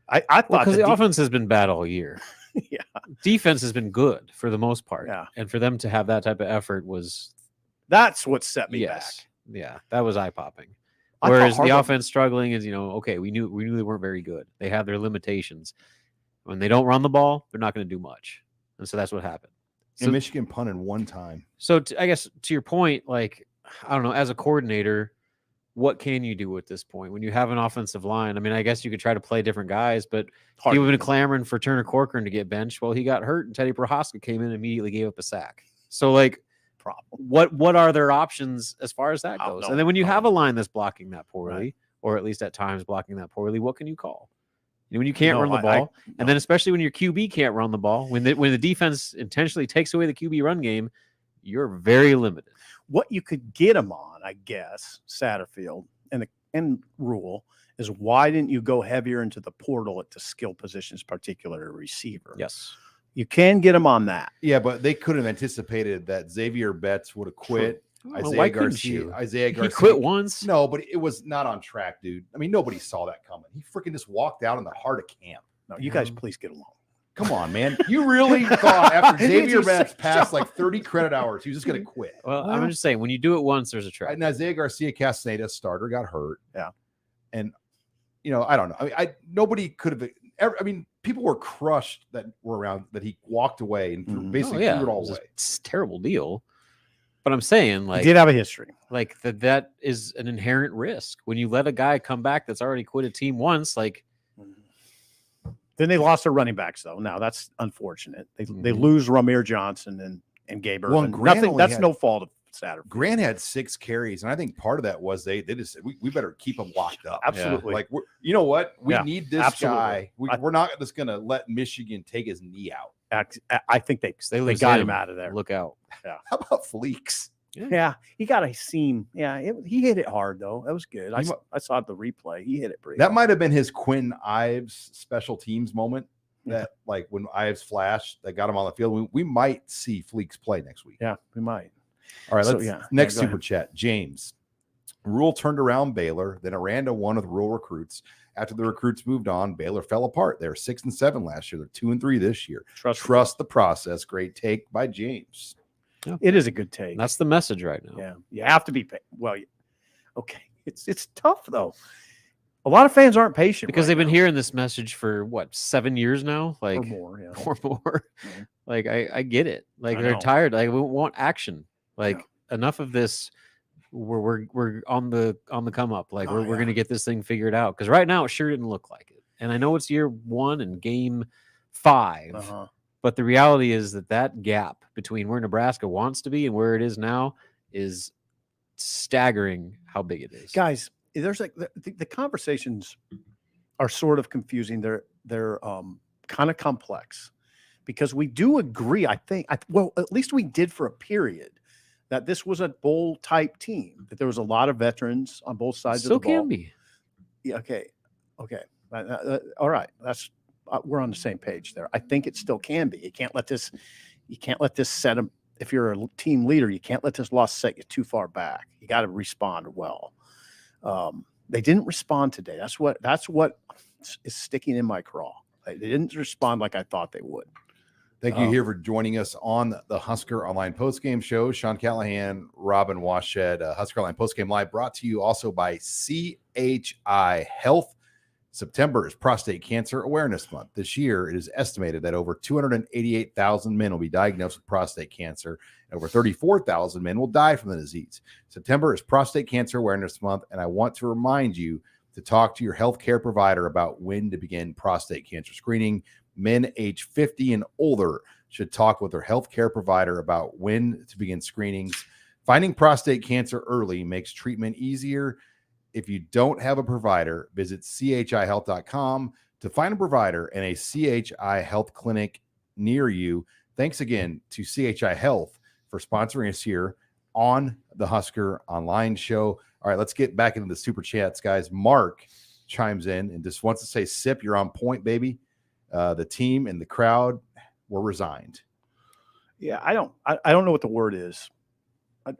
Speaker 2: I thought
Speaker 3: because the offense has been bad all year.
Speaker 2: Yeah,
Speaker 3: defense has been good for the most part.
Speaker 2: Yeah,
Speaker 3: and for them to have that type of effort
Speaker 2: that's what set me back.
Speaker 3: Yeah, that was eye popping. Whereas the offense struggling is, okay, we knew they weren't very good. They have their limitations. When they don't run the ball, they're not going to do much. And so that's what happened.
Speaker 1: So Michigan punted one time.
Speaker 3: So I guess to your point, I don't know, as a coordinator, what can you do at this point when you have an offensive line? I mean, I guess you could try to play different guys, but you've been clamoring for Turner Corcoran to get benched. Well, he got hurt, and Teddy Prohaska came in and immediately gave up a sack. So, problem. What are their options as far as that goes? And then when you have a line that's blocking that poorly, or at least at times blocking that poorly, what can you call? When you can't run the ball, and then especially when your QB can't run the ball, when the defense intentionally takes away the QB run game, you're very limited.
Speaker 2: What you could get them on, I guess, Satterfield and Rule, is why didn't you go heavier into the portal at the skill positions, particularly receiver?
Speaker 3: Yes.
Speaker 2: You can get them on that.
Speaker 1: Yeah, but they could have anticipated that Xavier Betts would have quit.
Speaker 3: Isaiah Garcia
Speaker 1: He
Speaker 3: quit once.
Speaker 1: No, but it was not on track, dude. I mean, nobody saw that coming. He freaking just walked out in the heart of camp.
Speaker 2: No, you guys please get along.
Speaker 1: Come on, man. You really thought after Xavier Betts passed 30 credit hours, he was just going to quit?
Speaker 3: Well, I'm just saying, when you do it once, there's a track.
Speaker 1: And Isaiah Garcia Castaneda, starter, got hurt.
Speaker 2: Yeah.
Speaker 1: And, I don't know. I mean, nobody could have. I mean, people were crushed that were around that he walked away and basically threw it all away.
Speaker 3: It's a terrible deal. But I'm saying,
Speaker 2: he did have a history.
Speaker 3: That is an inherent risk. When you let a guy come back that's already quit a team once,
Speaker 2: Then they lost their running backs, though. Now, that's unfortunate. They lose Ramir Johnson and Gaber.
Speaker 1: Well,
Speaker 2: and that's no fault of Satterfield.
Speaker 1: Grant had 6 carries, and I think part of that was they just said, we better keep him locked up.
Speaker 2: Absolutely.
Speaker 1: Yeah. You know what? We need this guy. We're not just going to let Michigan take his knee out.
Speaker 2: I think they got him out of there.
Speaker 3: Look out.
Speaker 2: Yeah.
Speaker 1: How about Fleeks?
Speaker 2: Yeah, he got a seam. Yeah, he hit it hard, though. That was good. I saw the replay. He hit it pretty hard.
Speaker 1: Might have been his Quinn Ives special teams moment. That when Ives flashed, that got him on the field. We might see Fleeks play next week.
Speaker 2: Yeah, we might.
Speaker 1: All right, next super chat. James. Rule turned around Baylor, then Aranda won with Rule recruits. After the recruits moved on, Baylor fell apart. They were 6-7 last year. They're 2-3 this year. Trust the process. Great take by James.
Speaker 3: Yeah.
Speaker 2: It is a good take.
Speaker 3: And that's the message right now.
Speaker 2: Yeah, you have to be okay. It's tough though. A lot of fans aren't patient
Speaker 3: because
Speaker 2: right
Speaker 3: they've been
Speaker 2: now.
Speaker 3: hearing this message for what, 7 years now, like
Speaker 2: or more. Yeah.
Speaker 3: or more.
Speaker 2: Yeah.
Speaker 3: Like I get it. Like
Speaker 2: I
Speaker 3: they're
Speaker 2: know.
Speaker 3: tired. Like we want action. Like
Speaker 2: Yeah.
Speaker 3: enough of this. We're on the come up. Like we're gonna get this thing figured out. Because right now it sure didn't look like it. And I know it's year 1 and game 5, but the reality is that gap between where Nebraska wants to be and where it is now is staggering how big it is.
Speaker 2: Guys, there's like the conversations are sort of confusing. They're kind of complex because we do agree. I think, well, at least we did for a period, that this was a bowl type team, that there was a lot of veterans on both sides of the ball.
Speaker 3: Still can be.
Speaker 2: Yeah. Okay. All right. That's we're on the same page there. I think it still can be. You can't let this set them. If you're a team leader, you can't let this loss set you too far back. You got to respond well. They didn't respond today. That's what is sticking in my craw. They didn't respond like I thought they would.
Speaker 1: Thank you here for joining us on the Husker Online postgame show. Sean Callahan, Robin Washed, Husker Online postgame live, brought to you also by CHI Health. September is Prostate Cancer Awareness Month. This year, it is estimated that over 288,000 men will be diagnosed with prostate cancer, and over 34,000 men will die from the disease. September is Prostate Cancer Awareness Month, and I want to remind you to talk to your healthcare provider about when to begin prostate cancer screening. Men age 50 and older should talk with their healthcare provider about when to begin screenings. Finding prostate cancer early makes treatment easier. If you don't have a provider, visit chihealth.com to find a provider and a CHI Health clinic near you. Thanks again to CHI Health for sponsoring us here on the Husker Online show. All right, let's get back into the super chats, guys. Mark chimes in and just wants to say, Sip, you're on point, baby. The team and the crowd were resigned.
Speaker 2: Yeah, I don't know what the word is.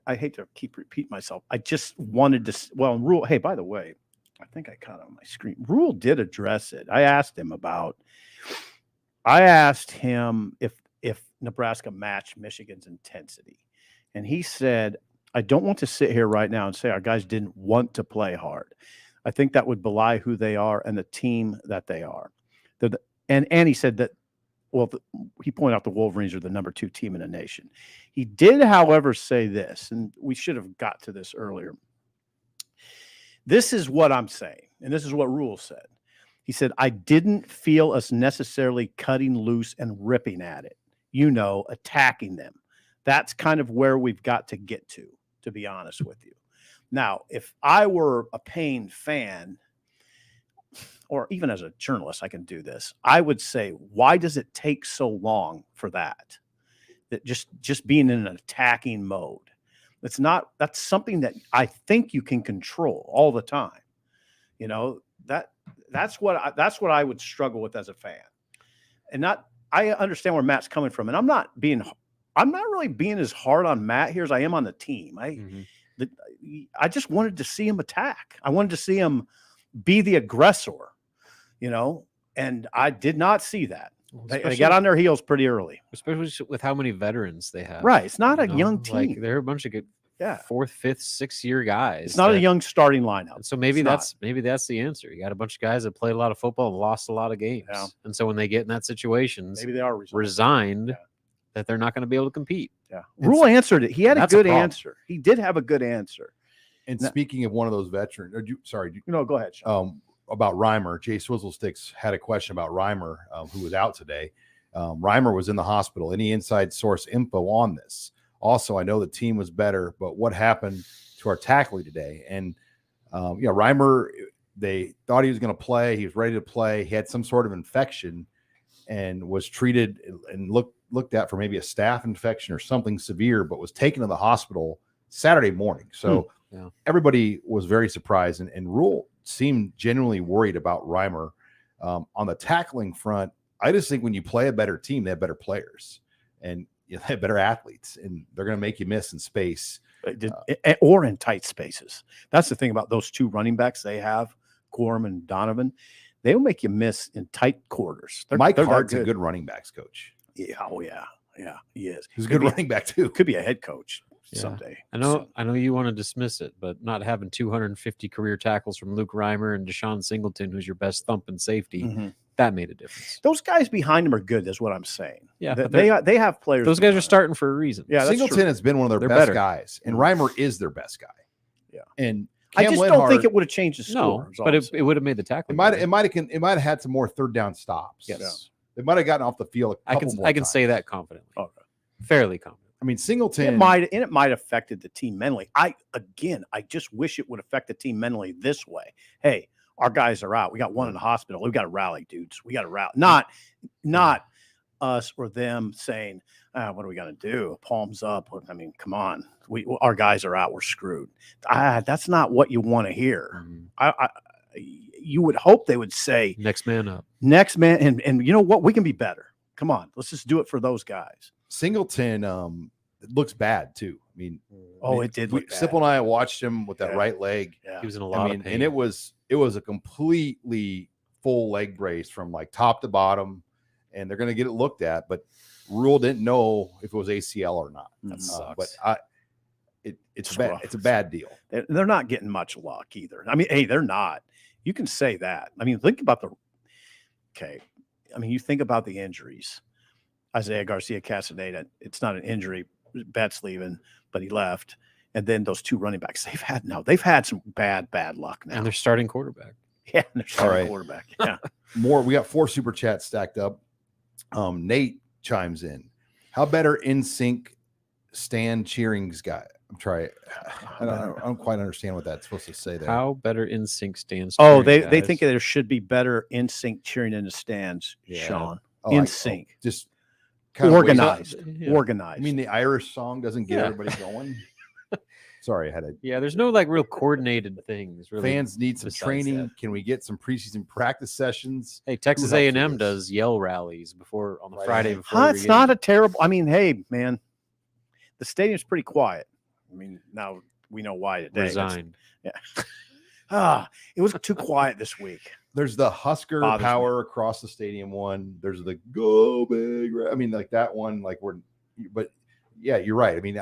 Speaker 2: I hate to keep repeating myself. I just wanted to. Well, Rule. Hey, by the way, I think I caught it on my screen. Rule did address it. I asked him if Nebraska matched Michigan's intensity, and he said, "I don't want to sit here right now and say our guys didn't want to play hard. I think that would belie who they are and the team that they are." And he said that, well, he pointed out the Wolverines are the number 2 team in the nation. He did, however, say this, and we should have got to this earlier. This is what I'm saying, and this is what Rule said. He said, I didn't feel us necessarily cutting loose and ripping at it, attacking them. That's kind of where we've got to get to be honest with you. Now, if I were a Payne fan, or even as a journalist, I can do this. I would say, why does it take so long for that? That just being in an attacking mode. That's something that I think you can control all the time. That's what I would struggle with as a fan. And I understand where Matt's coming from, and I'm not really being as hard on Matt here as I am on the team. I just wanted to see him attack. I wanted to see him be the aggressor, and I did not see that. They got on their heels pretty early,
Speaker 3: especially with how many veterans they have.
Speaker 2: Right, it's not a young team.
Speaker 3: Like they're a bunch of good 4th, 5th, 6th year guys.
Speaker 2: It's not a young starting lineup.
Speaker 3: And so maybe that's the answer. You got a bunch of guys that played a lot of football and lost a lot of games, and so when they get in that situation,
Speaker 2: maybe they are
Speaker 3: resigned that they're not going to be able to compete.
Speaker 2: Yeah, Rule answered it. He had a good answer. He did have a good answer.
Speaker 1: And speaking of one of those veterans,
Speaker 2: go ahead, Sean.
Speaker 1: About Reimer, Jay Swizzlesticks had a question about Reimer, who was out today. Reimer was in the hospital. Any inside source info on this? Also, I know the team was better, but what happened to our tackling today? And Reimer, they thought he was going to play. He was ready to play. He had some sort of infection and was treated and looked at for maybe a staph infection or something severe, but was taken to the hospital Saturday morning. So everybody was very surprised, and Rule seemed genuinely worried about Reimer. On the tackling front, I just think when you play a better team, they have better players, and they have better athletes, and they're going to make you miss in space.
Speaker 2: or in tight spaces. That's the thing about those two running backs they have, Gorham and Donovan. They'll make you miss in tight quarters.
Speaker 1: Mike Hart's a good running backs coach.
Speaker 2: Yeah, yeah, he is.
Speaker 1: He's a good running back too.
Speaker 2: Could be a head coach someday.
Speaker 3: I know you want to dismiss it, but not having 250 career tackles from Luke Reimer and Deshaun Singleton, who's your best thumping safety, that made a difference.
Speaker 2: Those guys behind him are good. That's what I'm saying.
Speaker 3: Yeah,
Speaker 2: they have players.
Speaker 3: Those guys are starting for a reason.
Speaker 2: Yeah,
Speaker 1: Singleton has been one of their best guys, and Reimer is their best guy.
Speaker 2: Yeah,
Speaker 1: and
Speaker 2: I just don't think it would have changed the score.
Speaker 3: No, but it would have made the tackle.
Speaker 1: It might have had some more third down stops.
Speaker 2: Yes,
Speaker 1: yeah. It might have gotten off the field.
Speaker 3: I can say that confidently. Okay. Fairly confident.
Speaker 1: I mean, Singleton.
Speaker 2: It might have affected the team mentally. I just wish it would affect the team mentally this way. Hey, our guys are out. We got one in the hospital. We got to rally, dudes. We got to rally. Not us or them saying, what are we going to do? Palms up. I mean, come on. Our guys are out. We're screwed. That's not what you want to hear. You would hope they would say,
Speaker 3: next man up.
Speaker 2: Next man. And you know what? We can be better. Come on. Let's just do it for those guys.
Speaker 1: Singleton it looks bad too. I mean,
Speaker 2: it did look bad.
Speaker 1: Sipple and I watched him with that right leg.
Speaker 2: Yeah.
Speaker 3: He was in a lot of pain.
Speaker 1: And it was a completely full leg brace from like top to bottom, and they're going to get it looked at. But Rule didn't know if it was ACL or not.
Speaker 2: That sucks.
Speaker 1: But it's a bad deal.
Speaker 2: They're not getting much luck either. I mean, hey, they're not. You can say that. I mean, think about you think about the injuries. Isaiah Garcia Castaneda, it's not an injury. Betts leaving, but he left. And then those two running backs they've had some bad luck now.
Speaker 3: And they're starting quarterback.
Speaker 2: Yeah, they're starting quarterback. Yeah.
Speaker 1: We got 4 super chats stacked up. Nate chimes in. How better in sync stand cheering's guy? I'm trying. I don't quite understand what that's supposed to say there.
Speaker 3: How better in sync stands?
Speaker 2: They think there should be better in sync cheering in the stands, Sean. In sync.
Speaker 1: Just
Speaker 2: organized.
Speaker 1: I mean, the Irish song doesn't get everybody going. Sorry, I had a.
Speaker 3: Yeah, there's no like real coordinated things. Really,
Speaker 1: fans need some training. That. Can we get some preseason practice sessions?
Speaker 3: Hey, Texas A&M does yell rallies on the Friday before.
Speaker 2: It's not a terrible. I mean, hey, man, the stadium's pretty quiet. I mean, now we know why today.
Speaker 3: Resigned.
Speaker 2: Yeah. It was too quiet this week.
Speaker 1: There's the Husker power across the stadium one. There's the go big. I mean, like that one, but yeah, you're right. I mean,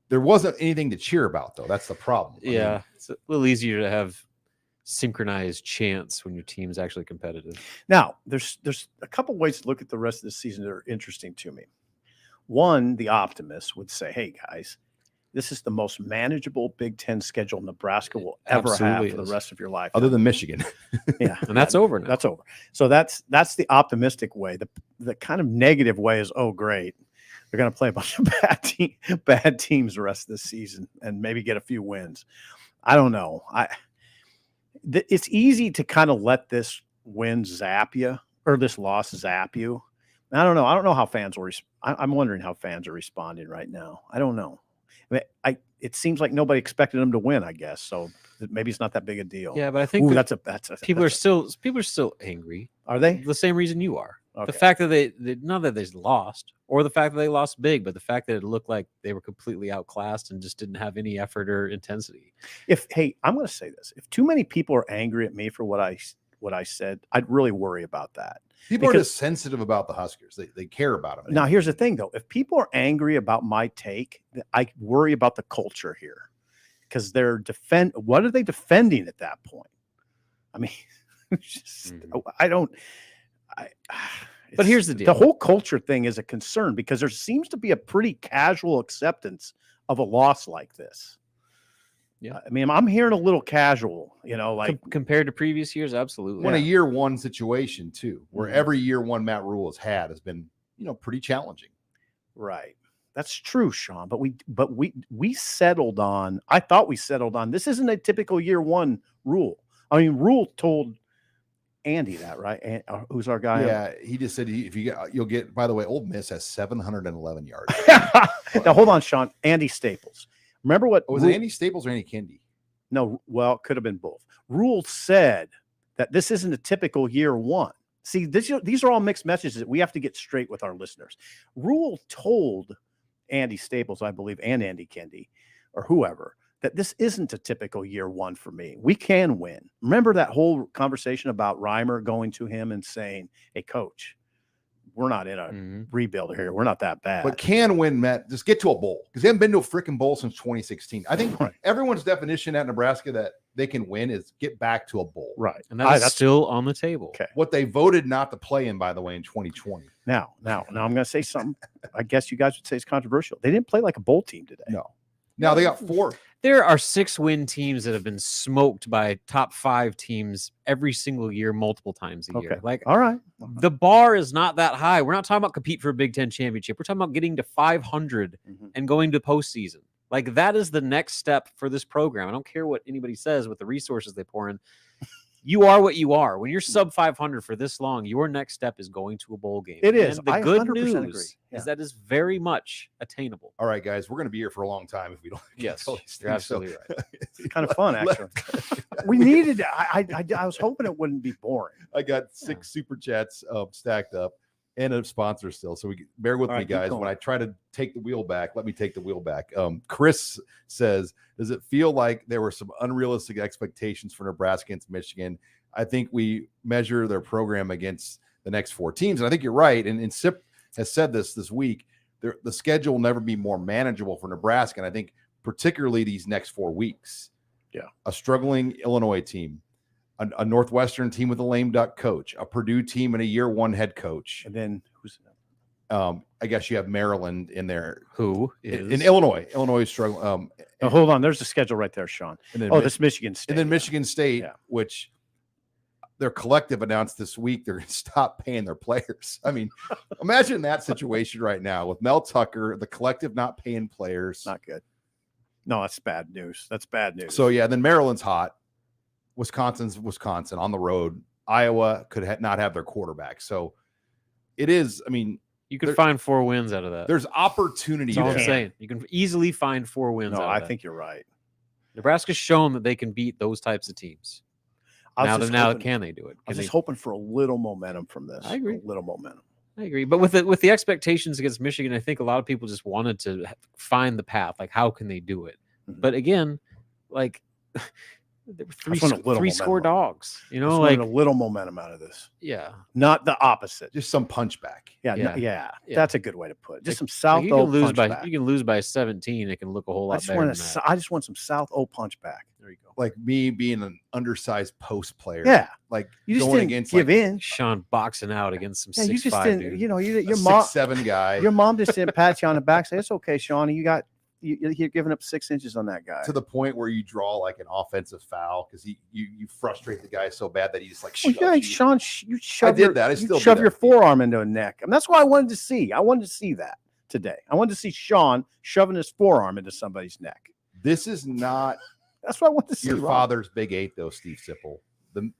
Speaker 1: there wasn't anything to cheer about though. That's the problem.
Speaker 3: Yeah. It's a little easier to have synchronized chants when your team's actually competitive.
Speaker 2: Now, there's a couple ways to look at the rest of the season that are interesting to me. One, the optimist would say, hey guys, this is the most manageable Big Ten schedule Nebraska will ever have for the rest of your life.
Speaker 1: Other than Michigan.
Speaker 2: Yeah.
Speaker 3: And that's over now.
Speaker 2: That's over. So that's the way. The kind of negative way is, oh, great. They're going to play a bunch of bad teams the rest of the season and maybe get a few wins. I don't know. It's easy to kind of let this win zap you or this loss zap you. I don't know. I don't know how fans are. I'm wondering how fans are responding right now. I don't know. I mean, it seems like nobody expected them to win, I guess. So maybe it's not that big a deal.
Speaker 3: Yeah, but I think people are still angry.
Speaker 2: Are they?
Speaker 3: The same reason you are.
Speaker 2: Okay.
Speaker 3: The fact that they not that they lost, or the fact that they lost big, but the fact that it looked like they were completely outclassed and just didn't have any effort or intensity.
Speaker 2: I'm going to say this: if too many people are angry at me for what I said, I'd really worry about that.
Speaker 1: People are just sensitive about the Huskers. They care about them.
Speaker 2: Now, here's the thing, though. If people are angry about my take, I worry about the culture here because what are they defending at that point? I mean,
Speaker 3: but here's the deal.
Speaker 2: The whole culture thing is a concern because there seems to be a pretty casual acceptance of a loss like this. Yeah, I mean, I'm hearing a little casual, like
Speaker 3: compared to previous years, absolutely.
Speaker 1: When a year one situation too, where every year one Matt Rule has been, pretty challenging.
Speaker 2: Right, that's true, Sean. But we settled on. I thought we settled on. This isn't a typical year one Rule. I mean, Rule told Andy that, right? Who's our guy?
Speaker 1: Yeah, he just said you'll get. By the way, Ole Miss has 711 yards.
Speaker 2: Now hold on, Sean. Andy Staples. Remember what
Speaker 1: was it Andy Staples or Andy Kendi?
Speaker 2: No, well, it could have been both. Rule said that this isn't a typical year one. See, these are all mixed messages that we have to get straight with our listeners. Rule told Andy Staples, I believe, and Andy Kendi or whoever, that this isn't a typical year one for me. We can win. Remember that whole conversation about Reimer going to him and saying, hey, coach, we're not in a rebuild here. We're not that bad.
Speaker 1: But can win, Matt. Just get to a bowl, because they haven't been to a freaking bowl since 2016. I think everyone's definition at Nebraska that they can win is get back to a bowl.
Speaker 2: Right.
Speaker 3: And that's still on the table.
Speaker 2: Okay.
Speaker 1: What they voted not to play in, by the way, in 2020.
Speaker 2: Now I'm going to say something. I guess you guys would say it's controversial. They didn't play like a bowl team today.
Speaker 1: No. Now they got 4.
Speaker 3: There are 6-win teams that have been smoked by top 5 teams every single year, multiple times a year. Like,
Speaker 2: all right,
Speaker 3: the bar is not that high. We're not talking about compete for a Big Ten championship. We're talking about getting to 500 and going to postseason. Like, that is the next step for this program. I don't care what anybody says with the resources they pour in. You are what you are. When you're sub 500 for this long, your next step is going to a bowl game.
Speaker 2: It is.
Speaker 3: And the good news is that is very much attainable.
Speaker 1: All right, guys, we're going to be here for a long time if we don't.
Speaker 3: Yes, you're absolutely right.
Speaker 2: It's kind of fun, actually. We needed. I was hoping it wouldn't be boring.
Speaker 1: I got 6 super chats stacked up and a sponsor still, so we bear with me, guys. When I try to take the wheel back, let me take the wheel back. Chris says, does it feel like there were some unrealistic expectations for Nebraska against Michigan? I think we measure their program against the next 4 teams, and I think you're right. And SIP has said this week. The schedule will never be more manageable for Nebraska, and I think particularly these next 4 weeks.
Speaker 2: Yeah,
Speaker 1: a struggling Illinois team, a Northwestern team with a lame duck coach, a Purdue team and a year 1 head coach,
Speaker 2: and then who's?
Speaker 1: I guess you have Maryland in there.
Speaker 3: Who is
Speaker 1: in Illinois? Illinois is struggling.
Speaker 2: Hold on, there's the schedule right there, Sean.
Speaker 1: And then
Speaker 2: this Michigan State,
Speaker 1: and then Michigan State, which their collective announced this week they're going to stop paying their players. I mean, imagine that situation right now with Mel Tucker, the collective not paying players.
Speaker 2: Not good. No, that's bad news. That's bad news.
Speaker 1: So yeah, then Maryland's hot. Wisconsin's Wisconsin on the road. Iowa could not have their quarterback. So it is. I mean,
Speaker 3: you could find 4 wins out of that.
Speaker 1: There's opportunity.
Speaker 3: That's all I'm saying. You can easily find 4 wins.
Speaker 2: No, I think you're right.
Speaker 3: Nebraska's shown that they can beat those types of teams. Now can they do it?
Speaker 2: I was just hoping for a little momentum from this.
Speaker 3: I agree.
Speaker 2: A little momentum.
Speaker 3: I agree. But with the expectations against Michigan, I think a lot of people just wanted to find the path. Like, how can they do it? But again, like, there were 3 score dogs. You know, like
Speaker 2: a little momentum out of this.
Speaker 3: Yeah,
Speaker 2: not the opposite.
Speaker 1: Just some punchback.
Speaker 2: Yeah. That's a good way to put it. Just some South O punchback.
Speaker 3: You can lose by 17. It can look a whole lot better than that.
Speaker 2: I just want some South O punchback. There you go.
Speaker 1: Like me being an undersized post player.
Speaker 2: Yeah.
Speaker 1: Like
Speaker 2: you just
Speaker 1: going
Speaker 2: didn't
Speaker 1: against
Speaker 2: give in.
Speaker 3: Sean boxing out against some 6'5"
Speaker 2: you just didn't.
Speaker 3: dude.
Speaker 2: You know, your
Speaker 1: mom,
Speaker 2: mom,
Speaker 1: 6'7" guy.
Speaker 2: Your mom just didn't pat you on the back. Say it's okay, Sean. You're giving up 6 inches on that guy.
Speaker 1: To the point where you draw like an offensive foul because you frustrate the guy so bad that he just like.
Speaker 2: Sean, you shove
Speaker 1: your
Speaker 2: forearm into a neck, and that's what I wanted to see. I wanted to see that today. I wanted to see Sean shoving his forearm into somebody's neck.
Speaker 1: This is not.
Speaker 2: That's what I want to see.
Speaker 1: Your father's Big 8, though, Steve Sipple. The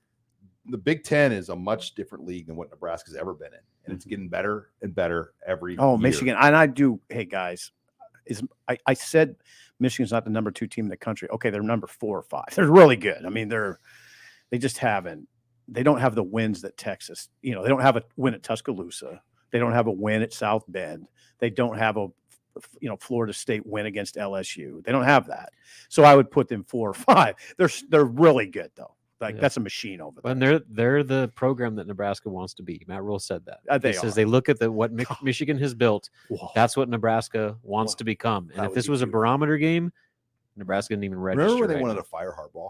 Speaker 1: Big 10 is a much different league than what Nebraska's ever been in, and it's getting better and better every year.
Speaker 2: Michigan, and I do. Hey guys. I said Michigan's not the number 2 team in the country. Okay, they're number 4 or 5. They're really good. I mean, they just haven't. They don't have the wins that Texas. You know, they don't have a win at Tuscaloosa. They don't have a win at South Bend. They don't have a Florida State win against LSU. They don't have that. So I would put them 4 or 5. They're really good though. That's a machine over there.
Speaker 3: And they're the program that Nebraska wants to be. Matt Rule said that.
Speaker 2: He
Speaker 3: says they look at what Michigan has built. Whoa. That's what Nebraska wants to become. And if this was a barometer game, Nebraska didn't even register.
Speaker 1: Remember when they wanted to fire Harbaugh?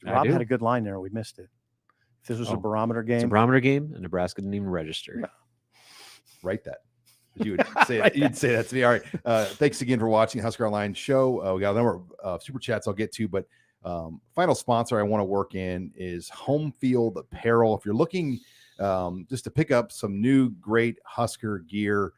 Speaker 2: Rob had a good line there. We missed it. If this was a barometer game.
Speaker 3: It's a barometer game, and Nebraska didn't even register.
Speaker 1: Yeah. Write that. You would say that. You'd say that to me. All right. Thanks again for watching the Husker Online show. We got a number of super chats I'll get to, but final sponsor I want to work in is Homefield Apparel. If you're looking just to pick up some new great Husker gear,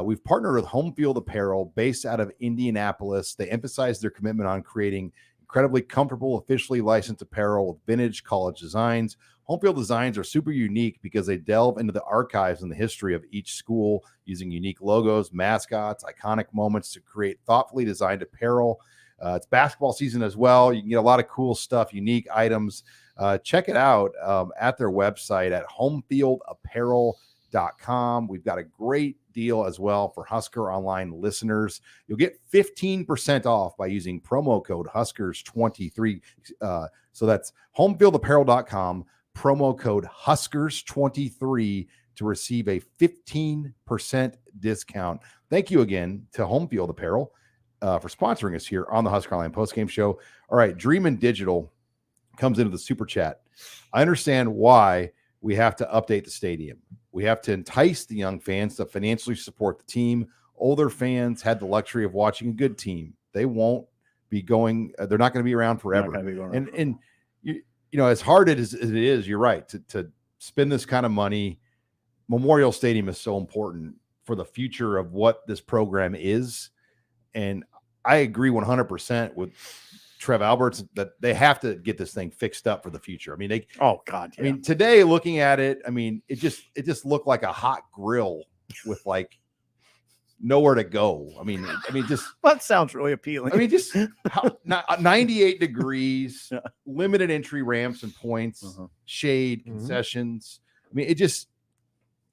Speaker 1: we've partnered with Homefield Apparel based out of Indianapolis. They emphasize their commitment on creating incredibly comfortable, officially licensed apparel with vintage college designs. Homefield designs are super unique because they delve into the archives and the history of each school using unique logos, mascots, iconic moments to create thoughtfully designed apparel. It's basketball season as well. You can get a lot of cool stuff, unique items. Check it out at their website at homefieldapparel.com. We've got a great deal as well for Husker Online listeners. You'll get 15% off by using promo code Huskers23. So that's homefieldapparel.com, promo code Huskers23 to receive a 15% discount. Thank you again to Homefield Apparel for sponsoring us here on the Husker Online postgame show. All right, Dreamin' Digital comes into the super chat. I understand why we have to update the stadium. We have to entice the young fans to financially support the team. Older fans had the luxury of watching a good team. They won't be going. They're not going to be around forever. And you know, as hard as it is, you're right to spend this kind of money. Memorial Stadium is so important for the future of what this program is. And I agree 100% with Trev Alberts that they have to get this thing fixed up for the future. I mean, I mean, today looking at it, I mean, it just looked like a hot grill with like nowhere to go. I mean, just
Speaker 2: that sounds really appealing.
Speaker 1: I mean, just 98 degrees, limited entry ramps and points, shade, concessions. I mean, it just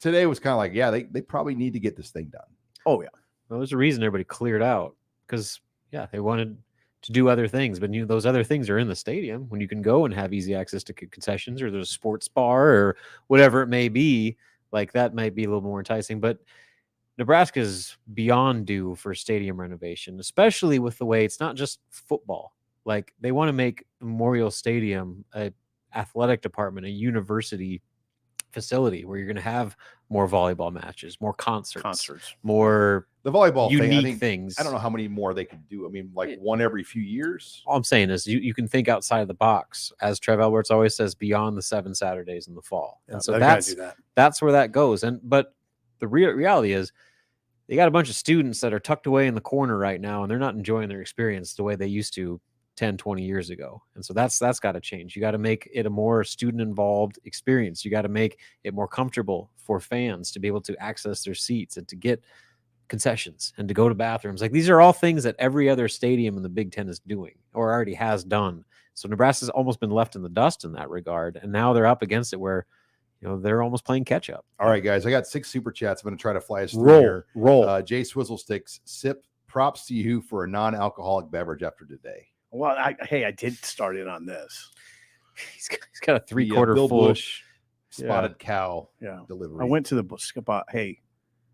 Speaker 1: today was kind of like, yeah, they probably need to get this thing done.
Speaker 2: Oh yeah.
Speaker 3: Well, there's a reason everybody cleared out because they wanted to do other things, but those other things are in the stadium when you can go and have easy access to concessions, or there's a sports bar or whatever it may be. Like that might be a little more enticing, but Nebraska's beyond due for stadium renovation, especially with the way it's not just football. Like they want to make Memorial Stadium a athletic department, a university facility where you're going to have more volleyball matches, more concerts, more
Speaker 1: the volleyball
Speaker 3: unique things.
Speaker 1: I don't know how many more they could do. I mean, like one every few years.
Speaker 3: All I'm saying is you can think outside of the box, as Trev Alberts always says, beyond the 7 Saturdays in the fall. And so that's where that goes. But the reality is they got a bunch of students that are tucked away in the corner right now, and they're not enjoying their experience the way they used to 10, 20 years ago. And so that's got to change. You got to make it a more student involved experience. You got to make it more comfortable for fans to be able to access their seats and to get concessions and to go to bathrooms. Like these are all things that every other stadium in the Big Ten is doing or already has done. So Nebraska's almost been left in the dust in that regard. And now they're up against it where, they're almost playing catch up.
Speaker 1: All right, guys, I got 6 super chats. I'm going to try to fly us through here.
Speaker 2: Roll.
Speaker 1: Jay Swizzlesticks, sip, props to you for a non-alcoholic beverage after today.
Speaker 2: Well, I did start in on this.
Speaker 3: He's got a 3/4
Speaker 1: Bill
Speaker 3: full
Speaker 1: Bush spotted cow delivery.
Speaker 2: I went to the spot. Hey,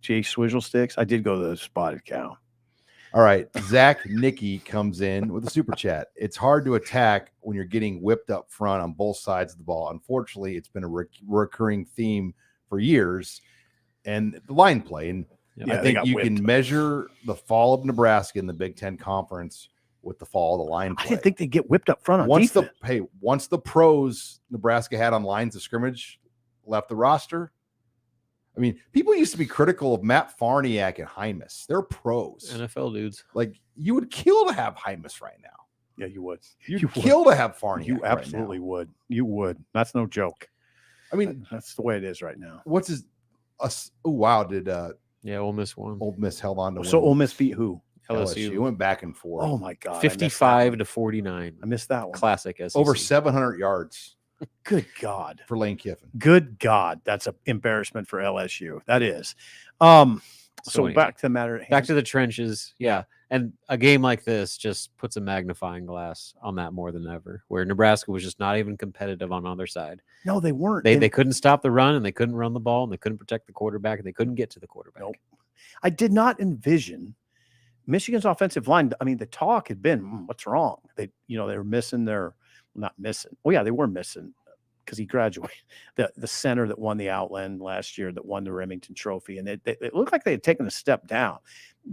Speaker 2: Jay Swizzlesticks, I did go to the spotted cow.
Speaker 1: All right. Zach Nicky comes in with a super chat. It's hard to attack when you're getting whipped up front on both sides of the ball. Unfortunately, it's been a recurring theme for years. And the line play. And I think you can measure the fall of Nebraska in the Big Ten Conference with the fall of the line play.
Speaker 2: I didn't think they'd get whipped up front on defense.
Speaker 1: Once the pros Nebraska had on lines of scrimmage left the roster, I mean, people used to be critical of Matt Farniak and Hymas. They're pros.
Speaker 3: NFL dudes.
Speaker 1: Like, you would kill to have Hymas right now.
Speaker 2: Yeah, you would.
Speaker 1: You'd kill to have Farniak.
Speaker 2: You absolutely would. You would. That's no joke.
Speaker 1: I mean,
Speaker 2: that's the way it is right now.
Speaker 1: What's his oh wow, did
Speaker 3: Ole Miss won.
Speaker 1: Ole Miss held on to
Speaker 2: So Ole Miss beat who?
Speaker 1: LSU. It went back and forth.
Speaker 2: Oh my God.
Speaker 3: 55-49.
Speaker 2: I missed that one.
Speaker 3: Classic SEC.
Speaker 1: Over 700 yards.
Speaker 2: Good God.
Speaker 1: For Lane Kiffin.
Speaker 2: Good God. That's an embarrassment for LSU. That is. So anyway, back to the matter at hand.
Speaker 3: Back to the trenches. Yeah. And a game like this just puts a magnifying glass on that more than ever, where Nebraska was just not even competitive on the other side.
Speaker 2: No, they weren't.
Speaker 3: They couldn't stop the run, and they couldn't run the ball, and they couldn't protect the quarterback, and they couldn't get to the quarterback.
Speaker 2: Nope. I did not envision Michigan's offensive line. I mean, the talk had been, what's wrong? They were missing not missing. Oh yeah, they were missing because he graduated. The center that won the Outland last year, that won the Remington Trophy, and it looked like they had taken a step down.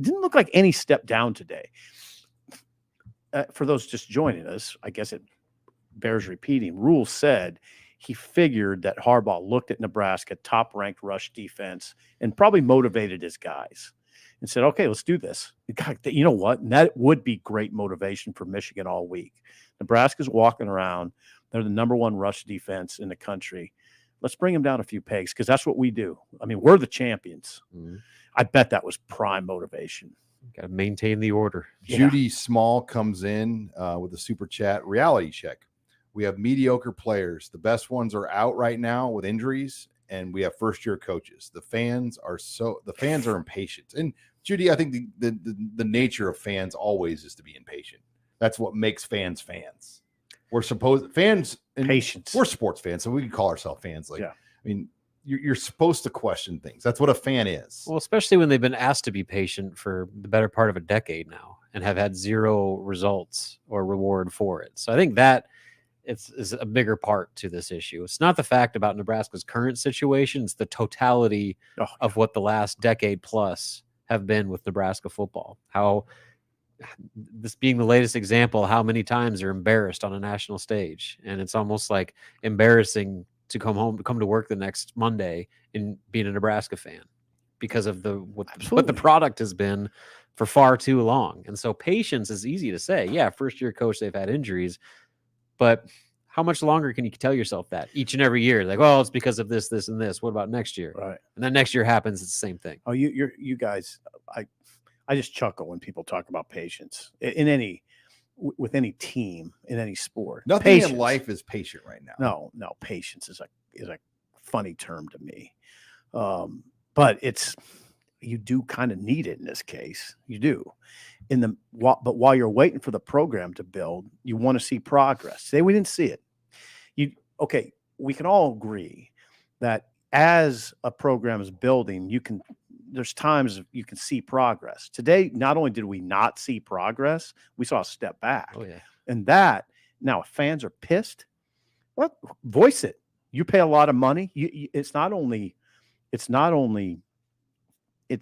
Speaker 2: Didn't look like any step down today. For those just joining us, I guess it bears repeating. Rule said he figured that Harbaugh looked at Nebraska, top-ranked rush defense, and probably motivated his guys and said, okay, let's do this. God, you know what? And that would be great motivation for Michigan all week. Nebraska's walking around. They're the number 1 rush defense in the country. Let's bring them down a few pegs because that's what we do. I mean, we're the champions. Mm-hmm. I bet that was prime motivation.
Speaker 3: Got to maintain the order.
Speaker 1: Judy Small comes in with a super chat. Reality check. We have mediocre players. The best ones are out right now with injuries, and we have first-year coaches. The fans are impatient. And Judy, I think the nature of fans always is to be impatient. That's what makes fans. Fans and
Speaker 2: Patience.
Speaker 1: We're sports fans, so we can call ourselves fans.
Speaker 2: Yeah.
Speaker 1: I mean, you're supposed to question things. That's what a fan is.
Speaker 3: Well, especially when they've been asked to be patient for the better part of a decade now and have had zero results or reward for it. So I think that is a bigger part to this issue. It's not the fact about Nebraska's current situation. It's the totality of what the last decade plus have been with Nebraska football. How this being the latest example, how many times they're embarrassed on a national stage. And it's almost like embarrassing to come to work the next Monday and being a Nebraska fan because of what the product has been for far too long. And so patience is easy to say. Yeah, first year coach, they've had injuries, but how much longer can you tell yourself that each and every year? Like, well, it's because of this, this, and this. What about next year?
Speaker 2: Right. And
Speaker 3: then next year happens, it's the same thing.
Speaker 2: Oh, you guys, I just chuckle when people talk about patience with any team in any sport.
Speaker 1: Nothing in life is patient right now.
Speaker 2: No, patience is a funny term to me. But you do kind of need it in this case. You do. But while you're waiting for the program to build, you want to see progress. Say we didn't see it. We can all agree that as a program is building, there's times you can see progress. Today, not only did we not see progress, we saw a step back.
Speaker 3: Oh, yeah.
Speaker 2: And that, now if fans are pissed, well, voice it. You pay a lot of money.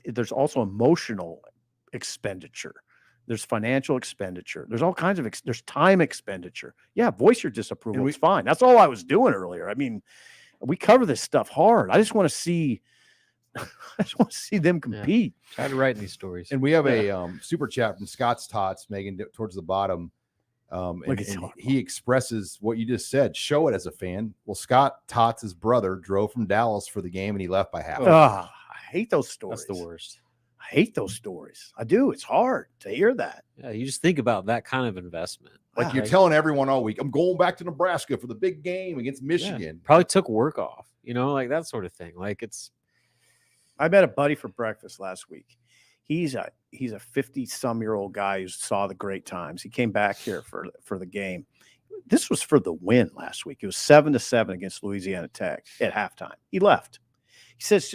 Speaker 2: There's also emotional expenditure. There's financial expenditure. There's all kinds of, there's time expenditure. Yeah, voice your disapproval. It's fine. That's all I was doing earlier. I mean, we cover this stuff hard. I just want to see them compete.
Speaker 3: Yeah. Try to write these stories.
Speaker 1: And we have a super chat from Scott's Tots, Megan, towards the bottom. And he expresses what you just said. Show it as a fan. Well, Scott Tots' brother drove from Dallas for the game and he left by half.
Speaker 2: I hate those stories.
Speaker 3: That's the worst.
Speaker 2: I hate those stories. I do. It's hard to hear that.
Speaker 3: Yeah, you just think about that kind of investment.
Speaker 1: Like you're telling everyone all week, I'm going back to Nebraska for the big game against Michigan.
Speaker 3: Yeah, probably took work off, like that sort of thing. Like
Speaker 2: I met a buddy for breakfast last week. He's a 50-some-year-old guy who saw the great times. He came back here for the game. This was for the win last week. It was 7-7 against Louisiana Tech at halftime. He left. He says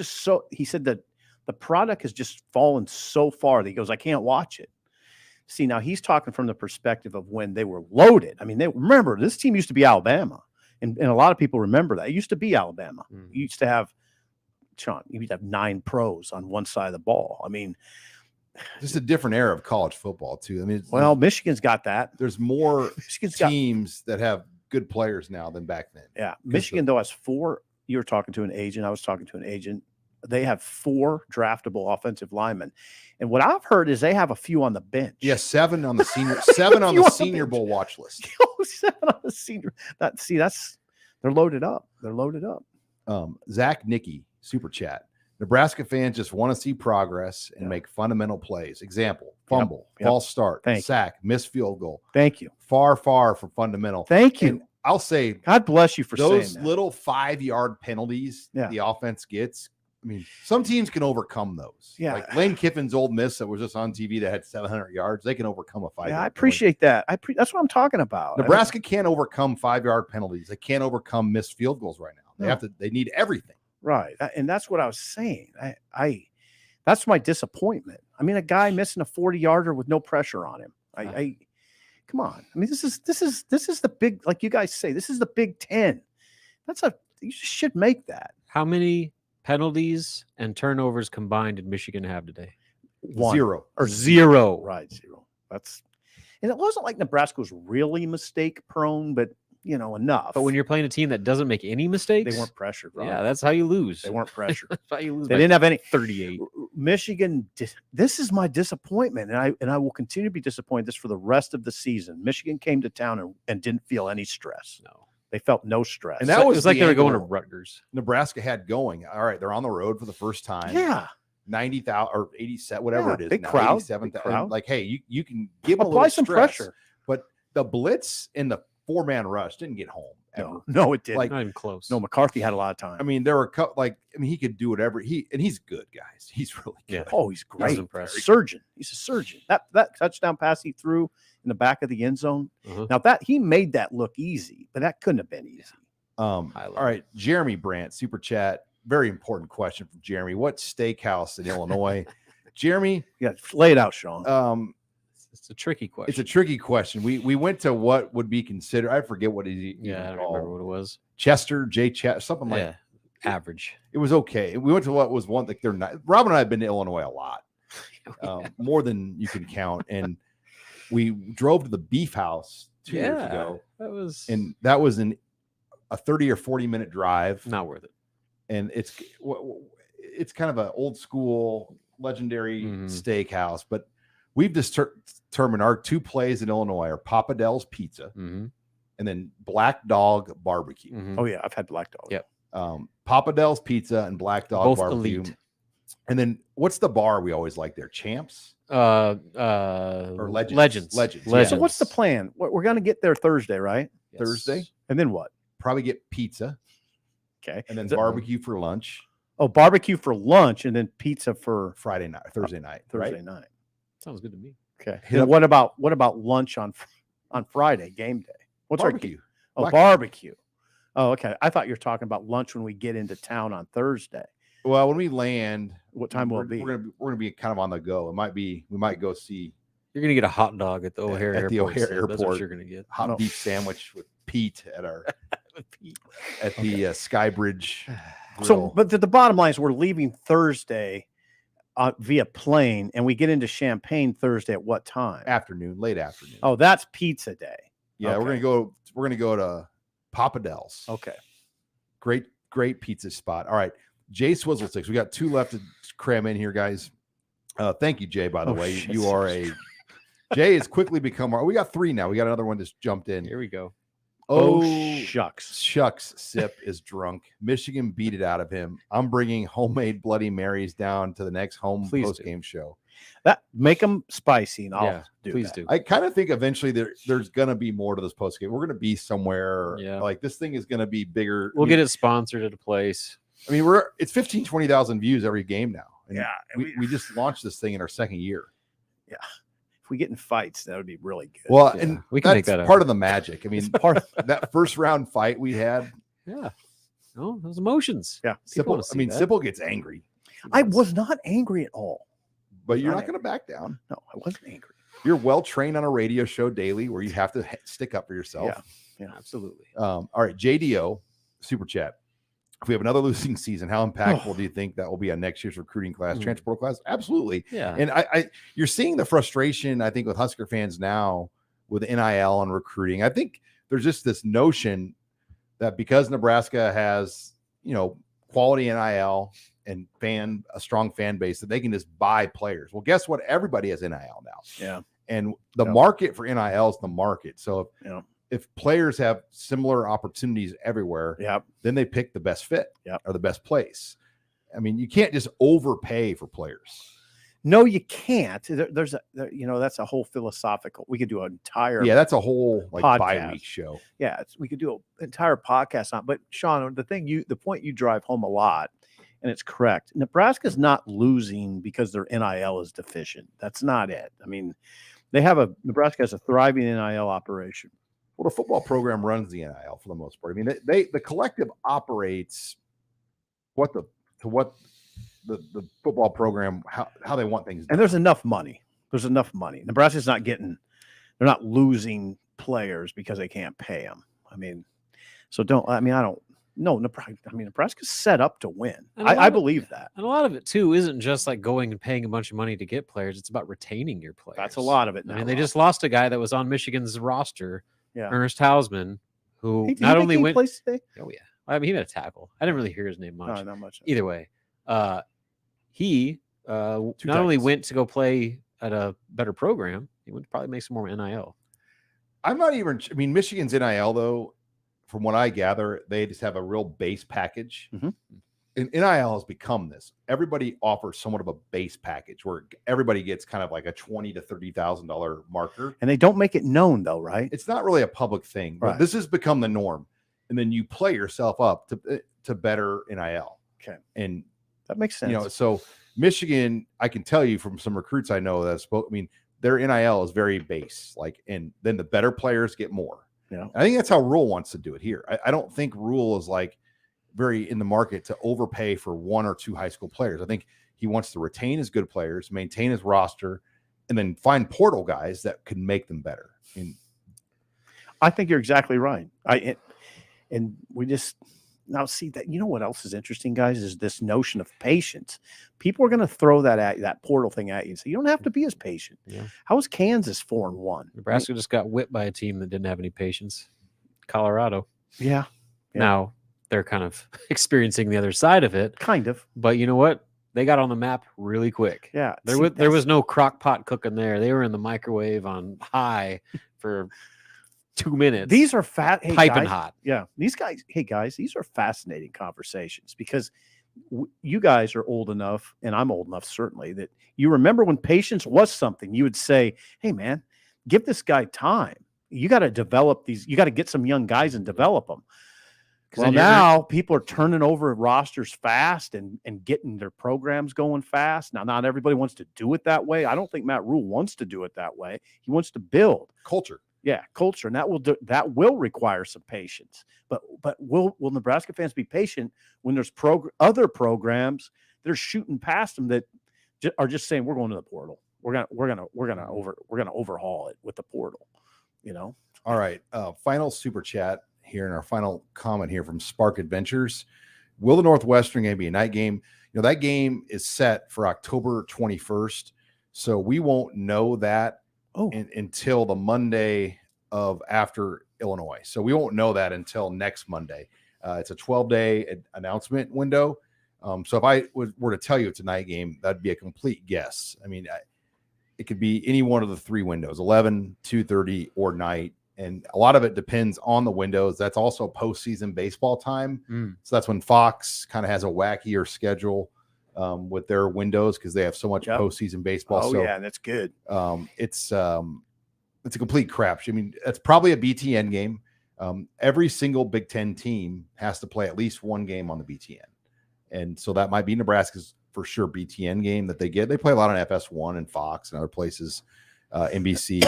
Speaker 2: he said that the product has just fallen so far that he goes, I can't watch it. See, now he's talking from the perspective of when they were loaded. I mean, remember, this team used to be Alabama. And a lot of people remember that. It used to be Alabama.
Speaker 3: Mm-hmm.
Speaker 2: You used to have, Sean, you used to have 9 pros on one side of the ball. I mean,
Speaker 1: just a different era of college football, too. I mean,
Speaker 2: Michigan's got that.
Speaker 1: There's more teams that have good players now than back then.
Speaker 2: Yeah. Michigan, though, has 4. You were talking to an agent. I was talking to an agent. They have 4 draftable offensive linemen. And what I've heard is they have a few on the bench.
Speaker 1: Yeah, 7 on the senior bowl watch list.
Speaker 2: 7 on the senior. They're loaded up. They're loaded up.
Speaker 1: Zach Nicky, super chat. Nebraska fans just want to see progress and make fundamental plays. Example, fumble, false start, sack, missed field goal.
Speaker 2: Thank you.
Speaker 1: Far from fundamental.
Speaker 2: Thank you.
Speaker 1: And I'll say,
Speaker 2: God bless you for saying that.
Speaker 1: Those little 5-yard penalties the offense gets. I mean, some teams can overcome those.
Speaker 2: Yeah.
Speaker 1: Like Lane Kiffin's Ole Miss that was just on TV that had 700 yards. They can overcome a 5-yard
Speaker 2: I appreciate that. That's what I'm talking about.
Speaker 1: Nebraska can't overcome 5-yard penalties. They can't overcome missed field goals right now. They need everything.
Speaker 2: Right. And that's what I was saying. That's my disappointment. I mean, a guy missing a 40-yarder with no pressure on him. Come on. I mean, this is the big, like you guys say, this is the Big Ten. You should make that.
Speaker 3: How many penalties and turnovers combined did Michigan have today?
Speaker 2: 1.
Speaker 1: 0.
Speaker 3: Or 0.
Speaker 2: Right, 0. And it wasn't like Nebraska was really mistake prone, but enough.
Speaker 3: But when you're playing a team that doesn't make any mistakes,
Speaker 2: they weren't pressured. Right?
Speaker 3: Yeah, that's how you lose.
Speaker 2: They weren't pressured.
Speaker 3: That's how you lose.
Speaker 2: They didn't have any
Speaker 3: 38.
Speaker 2: Michigan. This is my disappointment, and I will continue to be disappointed this for the rest of the season. Michigan came to town and didn't feel any stress.
Speaker 3: No.
Speaker 2: They felt no stress.
Speaker 1: And that was
Speaker 3: like they were going to Rutgers.
Speaker 1: Nebraska had going. All right, they're on the road for the first time.
Speaker 2: Yeah.
Speaker 1: 90,000 or 87, whatever it is.
Speaker 2: Big
Speaker 1: now,
Speaker 2: crowd.
Speaker 1: 87,000. Like, hey, you can give them
Speaker 2: apply
Speaker 1: a little
Speaker 2: some
Speaker 1: stress,
Speaker 2: pressure.
Speaker 1: But the blitz in the 4-man rush didn't get home ever.
Speaker 2: No, it didn't.
Speaker 1: Like,
Speaker 3: Not even close.
Speaker 2: No, McCarthy had a lot of time.
Speaker 1: I mean, there were he could do whatever he's good, guys. He's really good.
Speaker 3: Yeah.
Speaker 2: Oh, he's great.
Speaker 3: Impressive.
Speaker 2: Surgeon. He's a surgeon. That touchdown pass he threw in the back of the end zone.
Speaker 3: Uh-huh.
Speaker 2: Now that he made that look easy, but that couldn't have been easy.
Speaker 1: All right, Jeremy Brandt, super chat. Very important question from Jeremy. What steakhouse in Illinois? Jeremy,
Speaker 2: Yeah, lay it out, Sean.
Speaker 3: It's a tricky question.
Speaker 1: it's a tricky question. We went to what would be considered. I forget what it is.
Speaker 3: I don't remember what it was.
Speaker 1: Chester, something like
Speaker 3: Yeah, average.
Speaker 1: It was okay. We went to what was one like they're not. Rob and I have been to Illinois a lot, more than you can count, and we drove to the Beef House 2 years ago. That was in a 30 or 40-minute drive.
Speaker 3: Not worth it.
Speaker 1: And it's kind of an old school legendary steakhouse, but we've determined our 2 plays in Illinois are Papa Del's Pizza and then Black Dog Barbecue.
Speaker 2: Oh yeah, I've had Black Dog.
Speaker 3: Yep.
Speaker 1: Papa Del's Pizza and Black Dog
Speaker 3: Both
Speaker 1: Barbecue.
Speaker 3: elite.
Speaker 1: And then what's the bar we always like there? Champs?
Speaker 3: Or
Speaker 1: Legends.
Speaker 2: So what's the plan? We're going to get there Thursday, right?
Speaker 3: Yes.
Speaker 1: Thursday?
Speaker 2: And then what?
Speaker 1: Probably get pizza.
Speaker 2: Okay.
Speaker 1: And then barbecue for lunch.
Speaker 2: Oh, barbecue for lunch and then pizza for
Speaker 1: Thursday night.
Speaker 2: Thursday night.
Speaker 3: Sounds good to me.
Speaker 2: Okay. And what about lunch on Friday, game day? What's
Speaker 1: barbecue?
Speaker 2: Barbecue. Oh, okay. I thought you were talking about lunch when we get into town on Thursday.
Speaker 1: Well, when we land,
Speaker 2: what time will it be?
Speaker 1: We're gonna be kind of on the go. We might go see.
Speaker 3: You're gonna get a hot dog at the O'Hare Airport.
Speaker 1: The O'Hare Airport.
Speaker 3: That's what you're gonna get.
Speaker 1: Hot beef sandwich with Pete at the Skybridge.
Speaker 2: So, but the bottom line is we're leaving Thursday via plane, and we get into Champaign Thursday at what time?
Speaker 1: Late afternoon.
Speaker 2: Oh, that's pizza day.
Speaker 1: Yeah,
Speaker 2: okay.
Speaker 1: we're gonna go to Papa Del's.
Speaker 2: Okay.
Speaker 1: Great pizza spot. All right. Jay Swizzle Sticks. We got 2 left to cram in here, guys. Thank you, Jay, by the way.
Speaker 2: Shit.
Speaker 1: You are Jay has quickly become we got 3 now. We got another one just jumped in.
Speaker 3: Here we go.
Speaker 2: Oh, shucks.
Speaker 1: Sip is drunk. Michigan beat it out of him. I'm bringing homemade Bloody Marys down to the next home post-game show.
Speaker 2: That make them spicy, and I'll do.
Speaker 1: I kind of think eventually there's gonna be more to this post-game. We're gonna be somewhere like this thing is gonna be bigger.
Speaker 3: We'll get it sponsored at a place.
Speaker 1: I mean, it's 15,000-20,000 views every game now. And we just launched this thing in our second year.
Speaker 2: Yeah. If we get in fights, that would be really good.
Speaker 1: Well, and
Speaker 3: we can make that
Speaker 1: part of the magic. I mean, part of that first round fight we had.
Speaker 3: Yeah. Oh, those emotions.
Speaker 2: Yeah.
Speaker 1: Sipple gets angry.
Speaker 2: I was not angry at all.
Speaker 1: But you're not going to back down.
Speaker 2: No, I wasn't angry.
Speaker 1: You're well trained on a radio show daily where you have to stick up for yourself.
Speaker 2: Yeah,
Speaker 3: absolutely.
Speaker 1: All right, JDO, super chat. If we have another losing season, how impactful do you think that will be on next year's recruiting class, transfer class? Absolutely.
Speaker 3: Yeah.
Speaker 1: And you're seeing the frustration, I think, with Husker fans now with NIL and recruiting. I think there's just this notion that because Nebraska has, quality NIL and a strong fan base, that they can just buy players. Well, guess what? Everybody has NIL now.
Speaker 2: Yeah.
Speaker 1: And the market for NIL is the market. So if players have similar opportunities everywhere, then they pick the best fit or the best place. I mean, you can't just overpay for players.
Speaker 2: No, you can't. There's that's a whole philosophical. We could do an entire
Speaker 1: that's a whole
Speaker 2: podcast.
Speaker 1: bi-week show.
Speaker 2: Yeah, we could do an entire podcast on. But Sean, the point you drive home a lot, and it's correct. Nebraska's not losing because their NIL is deficient. That's not it. I mean, Nebraska has a thriving NIL operation.
Speaker 1: Well, the football program runs the NIL for the most part. I mean, the collective operates the football program, how they want things done.
Speaker 2: And there's enough money. Nebraska's they're not losing players because they can't pay them. I mean, Nebraska's set up to win. I believe that.
Speaker 3: And a lot of it too isn't just like going and paying a bunch of money to get players. It's about retaining your players.
Speaker 2: That's a lot of it.
Speaker 3: I mean, they just lost a guy that was on Michigan's roster, Ernest Hausman, who
Speaker 2: he
Speaker 3: went.
Speaker 2: Plays today?
Speaker 3: Oh yeah, I mean, he made a tackle. I didn't really hear his name much.
Speaker 2: No, not much.
Speaker 3: Either way, he not only went to go play at a better program, he went to probably make some more NIL. Michigan's
Speaker 1: NIL though, from what I gather, they just have a real base package.
Speaker 2: Mm-hmm.
Speaker 1: NIL has become this. Everybody offers somewhat of a base package where everybody gets kind of like a $20,000 to $30,000 marker.
Speaker 2: And they don't make it known though, right?
Speaker 1: It's not really a public thing, but
Speaker 2: Right.
Speaker 1: this has become the norm. And then you play yourself up to better NIL.
Speaker 2: Okay.
Speaker 1: And
Speaker 2: that makes sense.
Speaker 1: So Michigan, I can tell you from some recruits I know that spoke, I mean, their NIL is very base, and then the better players get more.
Speaker 2: Yeah.
Speaker 1: I think that's how Rule wants to do it here. I don't think Rule is very in the market to overpay for one or two high school players. I think he wants to retain his good players, maintain his roster, and then find portal guys that can make them better. And
Speaker 2: I think you're exactly right. And we just now see that, what else is interesting, guys, is this notion of patience. People are going to throw that portal thing at you and say, you don't have to be as patient.
Speaker 3: Yeah.
Speaker 2: How is Kansas 4-1?
Speaker 3: Nebraska just got whipped by a team that didn't have any patience. Colorado.
Speaker 2: Yeah.
Speaker 3: Now they're kind of experiencing the other side of it.
Speaker 2: Kind of.
Speaker 3: But you know what? They got on the map really quick.
Speaker 2: Yeah.
Speaker 3: There was no crock pot cooking there. They were in the microwave on high for 2 minutes.
Speaker 2: These are
Speaker 3: piping
Speaker 2: guys,
Speaker 3: hot.
Speaker 2: Yeah. These guys, these are fascinating conversations because you guys are old enough, and I'm old enough, certainly, that you remember when patience was something. You would say, hey, man, give this guy time. You got to develop these. You got to get some young guys and develop them. Well, now people are turning over rosters fast and getting their programs going fast. Now, not everybody wants to do it that way. I don't think Matt Rule wants to do it that way. He wants to build
Speaker 1: culture.
Speaker 2: Yeah, culture, and that will require some patience. But will Nebraska fans be patient when there's other programs that are shooting past them that are just saying we're going to the portal. We're gonna overhaul it with the portal.
Speaker 1: All right. Final super chat here, and our final comment here from Spark Adventures. Will the Northwestern game be a night game? That game is set for October 21st, so we won't know that until the Monday of after Illinois. So we won't know that until next Monday. It's a 12-day announcement window. So if I were to tell you it's a night game, that'd be a complete guess. I mean, it could be any one of the three windows, 11, 2:30, or night. And a lot of it depends on the windows. That's also postseason baseball time. So that's when Fox kind of has a wackier schedule with their windows because they have so much postseason baseball.
Speaker 2: Oh, yeah, that's good.
Speaker 1: It's a complete crapshoot. I mean, it's probably a BTN game. Every single Big Ten team has to play at least one game on the BTN. And so that might be Nebraska's for sure BTN game that they get. They play a lot on FS1 and Fox and other places, NBC.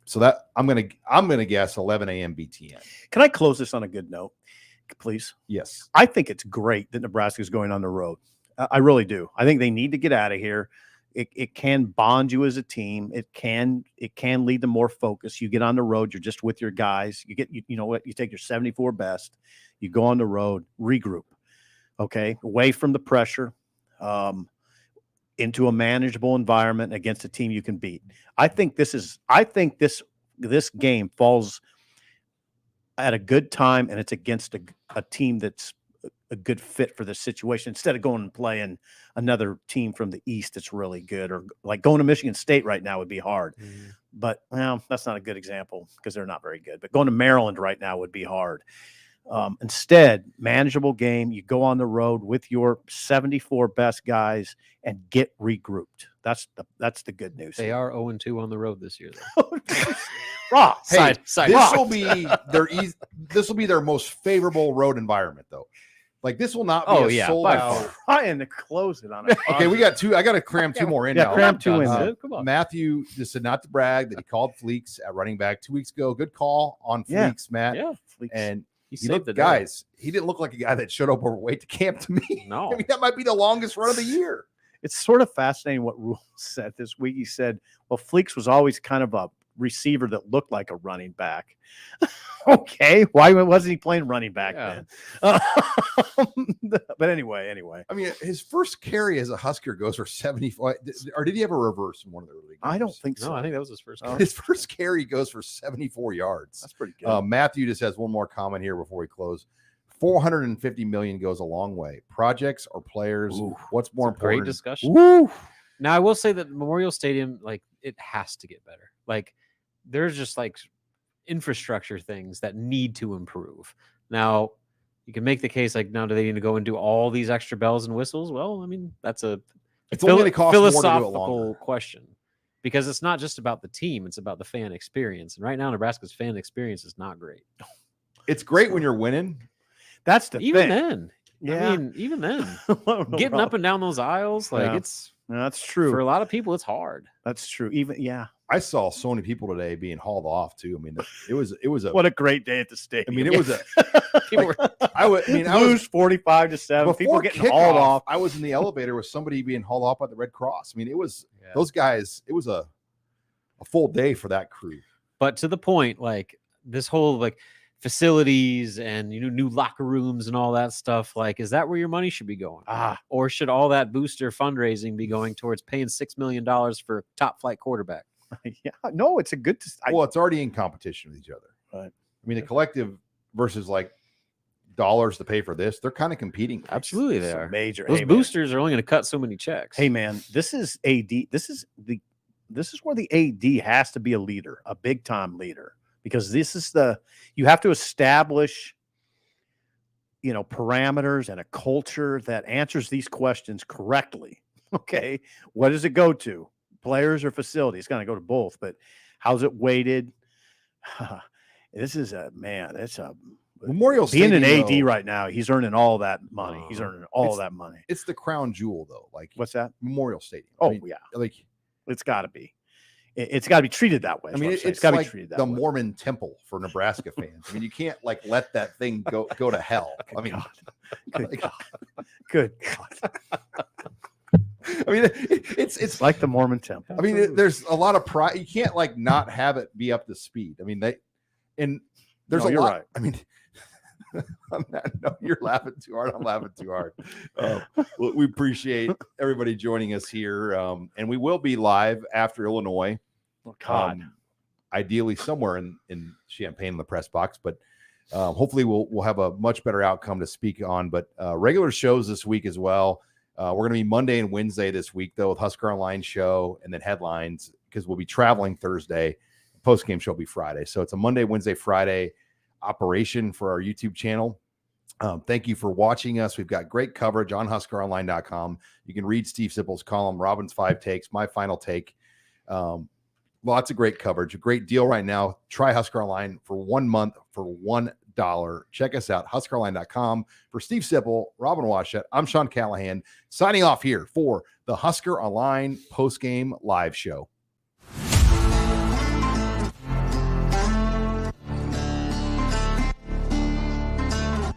Speaker 1: So that I'm gonna guess 11 a.m. BTN.
Speaker 2: Can I close this on a good note, please?
Speaker 1: Yes.
Speaker 2: I think it's great that Nebraska is going on the road. I really do. I think they need to get out of here. It can bond you as a team. It can lead to more focus. You get on the road. You're just with your guys. You know what? You take your 74 best. You go on the road, regroup. Okay, away from the pressure, into a manageable environment against a team you can beat. I think this game falls at a good time, and it's against a team that's a good fit for this situation instead of going and playing another team from the East that's really good, or like going to Michigan State right now would be hard. But that's not a good example because they're not very good. But going to Maryland right now would be hard. Instead, manageable game. You go on the road with your 74 best guys and get regrouped. That's the good news.
Speaker 3: They are 0-2 on the road this year, though.
Speaker 2: Rock.
Speaker 1: Hey,
Speaker 3: side
Speaker 1: this will be their most favorable road environment, though. Like this will not be sold out.
Speaker 2: Trying to close it on it.
Speaker 1: Okay, we got two. I got to cram two more in now.
Speaker 2: Cram two in.
Speaker 3: Come on.
Speaker 1: Matthew just said not to brag that he called Fleeks at running back 2 weeks ago. Good call on Fleeks, Matt.
Speaker 3: Yeah,
Speaker 1: Fleeks. And
Speaker 3: he
Speaker 1: looked,
Speaker 3: the
Speaker 1: guys, he didn't look like a guy that showed up overweight to camp to me.
Speaker 3: No.
Speaker 1: I mean, that might be the longest run of the year.
Speaker 2: It's sort of fascinating what Rule said this week. He said, well, Fleeks was always kind of a receiver that looked like a running back. Okay, why wasn't he playing running back then? But anyway.
Speaker 1: I mean, his first carry as a Husker goes for 75, or did he have a reverse in one of the early games?
Speaker 2: I don't think so.
Speaker 3: No, I think that was his first carry.
Speaker 1: His first carry goes for 74 yards.
Speaker 2: That's pretty good.
Speaker 1: Matthew just has one more comment here before we close. $450 million goes a long way. Projects or players?
Speaker 3: Ooh,
Speaker 1: what's more important?
Speaker 3: Great discussion.
Speaker 2: Woo!
Speaker 3: Now, I will say that Memorial Stadium, it has to get better. There's just infrastructure things that need to improve. Now, You can make the case like, now do they need to go and do all these extra bells and whistles? Well, I mean, that's a
Speaker 1: It's only going to cost more to do it
Speaker 3: philosophical
Speaker 1: longer.
Speaker 3: question, because it's not just about the team; it's about the fan experience. And right now, Nebraska's fan experience is not great.
Speaker 1: It's great when you're winning.
Speaker 2: That's the
Speaker 3: Even
Speaker 2: thing.
Speaker 3: then,
Speaker 2: Yeah.
Speaker 3: I mean, even then, getting up and down those aisles, like
Speaker 2: Yeah.
Speaker 3: it's
Speaker 2: That's true.
Speaker 3: for a lot of people, it's hard.
Speaker 2: That's true. Even
Speaker 1: I saw so many people today being hauled off too. I mean, it was a.
Speaker 2: what a great day at the stadium.
Speaker 1: I mean, it was a.
Speaker 3: People were,
Speaker 1: I was
Speaker 2: 45-7. People
Speaker 1: before
Speaker 2: getting hauled
Speaker 1: kickoff,
Speaker 2: off.
Speaker 1: I was in the elevator with somebody being hauled off by the Red Cross. I mean, it was
Speaker 3: Yeah.
Speaker 1: those guys. It was a full day for that crew.
Speaker 3: but to the point, like this whole like facilities and new locker rooms and all that stuff, like, is that where your money should be going? Or should all that booster fundraising be going towards paying $6 million for a top flight quarterback?
Speaker 2: Yeah, no, it's a good.
Speaker 1: Well, it's already in competition with each other.
Speaker 2: Right.
Speaker 1: I mean, the collective versus like dollars to pay for this, they're kind of competing.
Speaker 3: Absolutely, they
Speaker 2: It's a
Speaker 3: are.
Speaker 2: major.
Speaker 3: Those
Speaker 2: hey, man.
Speaker 3: boosters are only going to cut so many checks.
Speaker 2: Hey man, this is AD. This is where the AD has to be a leader, a big time leader, because this is you have to establish, parameters and a culture that answers these questions correctly. Okay, what does it go to? Players or facility? It's going to go to both, but how's it weighted? This is it's a
Speaker 1: Memorial
Speaker 2: being
Speaker 1: Stadium,
Speaker 2: an AD
Speaker 1: though,
Speaker 2: right now. He's earning all that money. He's earning all
Speaker 1: It's-
Speaker 2: that money.
Speaker 1: It's the crown jewel, though. Like
Speaker 2: What's that?
Speaker 1: Memorial Stadium.
Speaker 2: Oh
Speaker 1: I mean,
Speaker 2: yeah,
Speaker 1: like
Speaker 2: it's got to be. It's got to be treated that way.
Speaker 1: I mean,
Speaker 2: it's
Speaker 1: got
Speaker 2: got to
Speaker 1: like
Speaker 2: be treated that
Speaker 1: the
Speaker 2: way.
Speaker 1: Mormon temple for Nebraska fans. I mean, you can't like let that thing go to hell. I mean,
Speaker 2: Good
Speaker 1: like-
Speaker 2: God. Good God.
Speaker 1: I mean, it's
Speaker 2: It's like the Mormon temple.
Speaker 1: I mean, there's a lot of pride. You can't like not have it be up to speed. I mean, there's
Speaker 2: No,
Speaker 1: a
Speaker 2: you're
Speaker 1: lot.
Speaker 2: right.
Speaker 1: I mean, no, you're laughing too hard. I'm laughing too hard. We appreciate everybody joining us here, and we will be live after Illinois.
Speaker 2: Oh, God.
Speaker 1: Ideally somewhere in Champaign in the press box, but hopefully we'll have a much better outcome to speak on. But regular shows this week as well. We're going to be Monday and Wednesday this week, though, with Husker Online show and then headlines, because we'll be traveling Thursday. Post game show will be Friday. So it's a Monday, Wednesday, Friday operation for our YouTube channel. Thank you for watching us. We've got great coverage on HuskerOnline.com. You can read Steve Sipple's column, Robin's 5 takes, my final take. Lots of great coverage. A great deal right now. Try Husker Online for 1 month for $1. Check us out, HuskerOnline.com. For Steve Sipple, Robin Washut, I'm Sean Callahan, signing off here for the Husker Online postgame live show.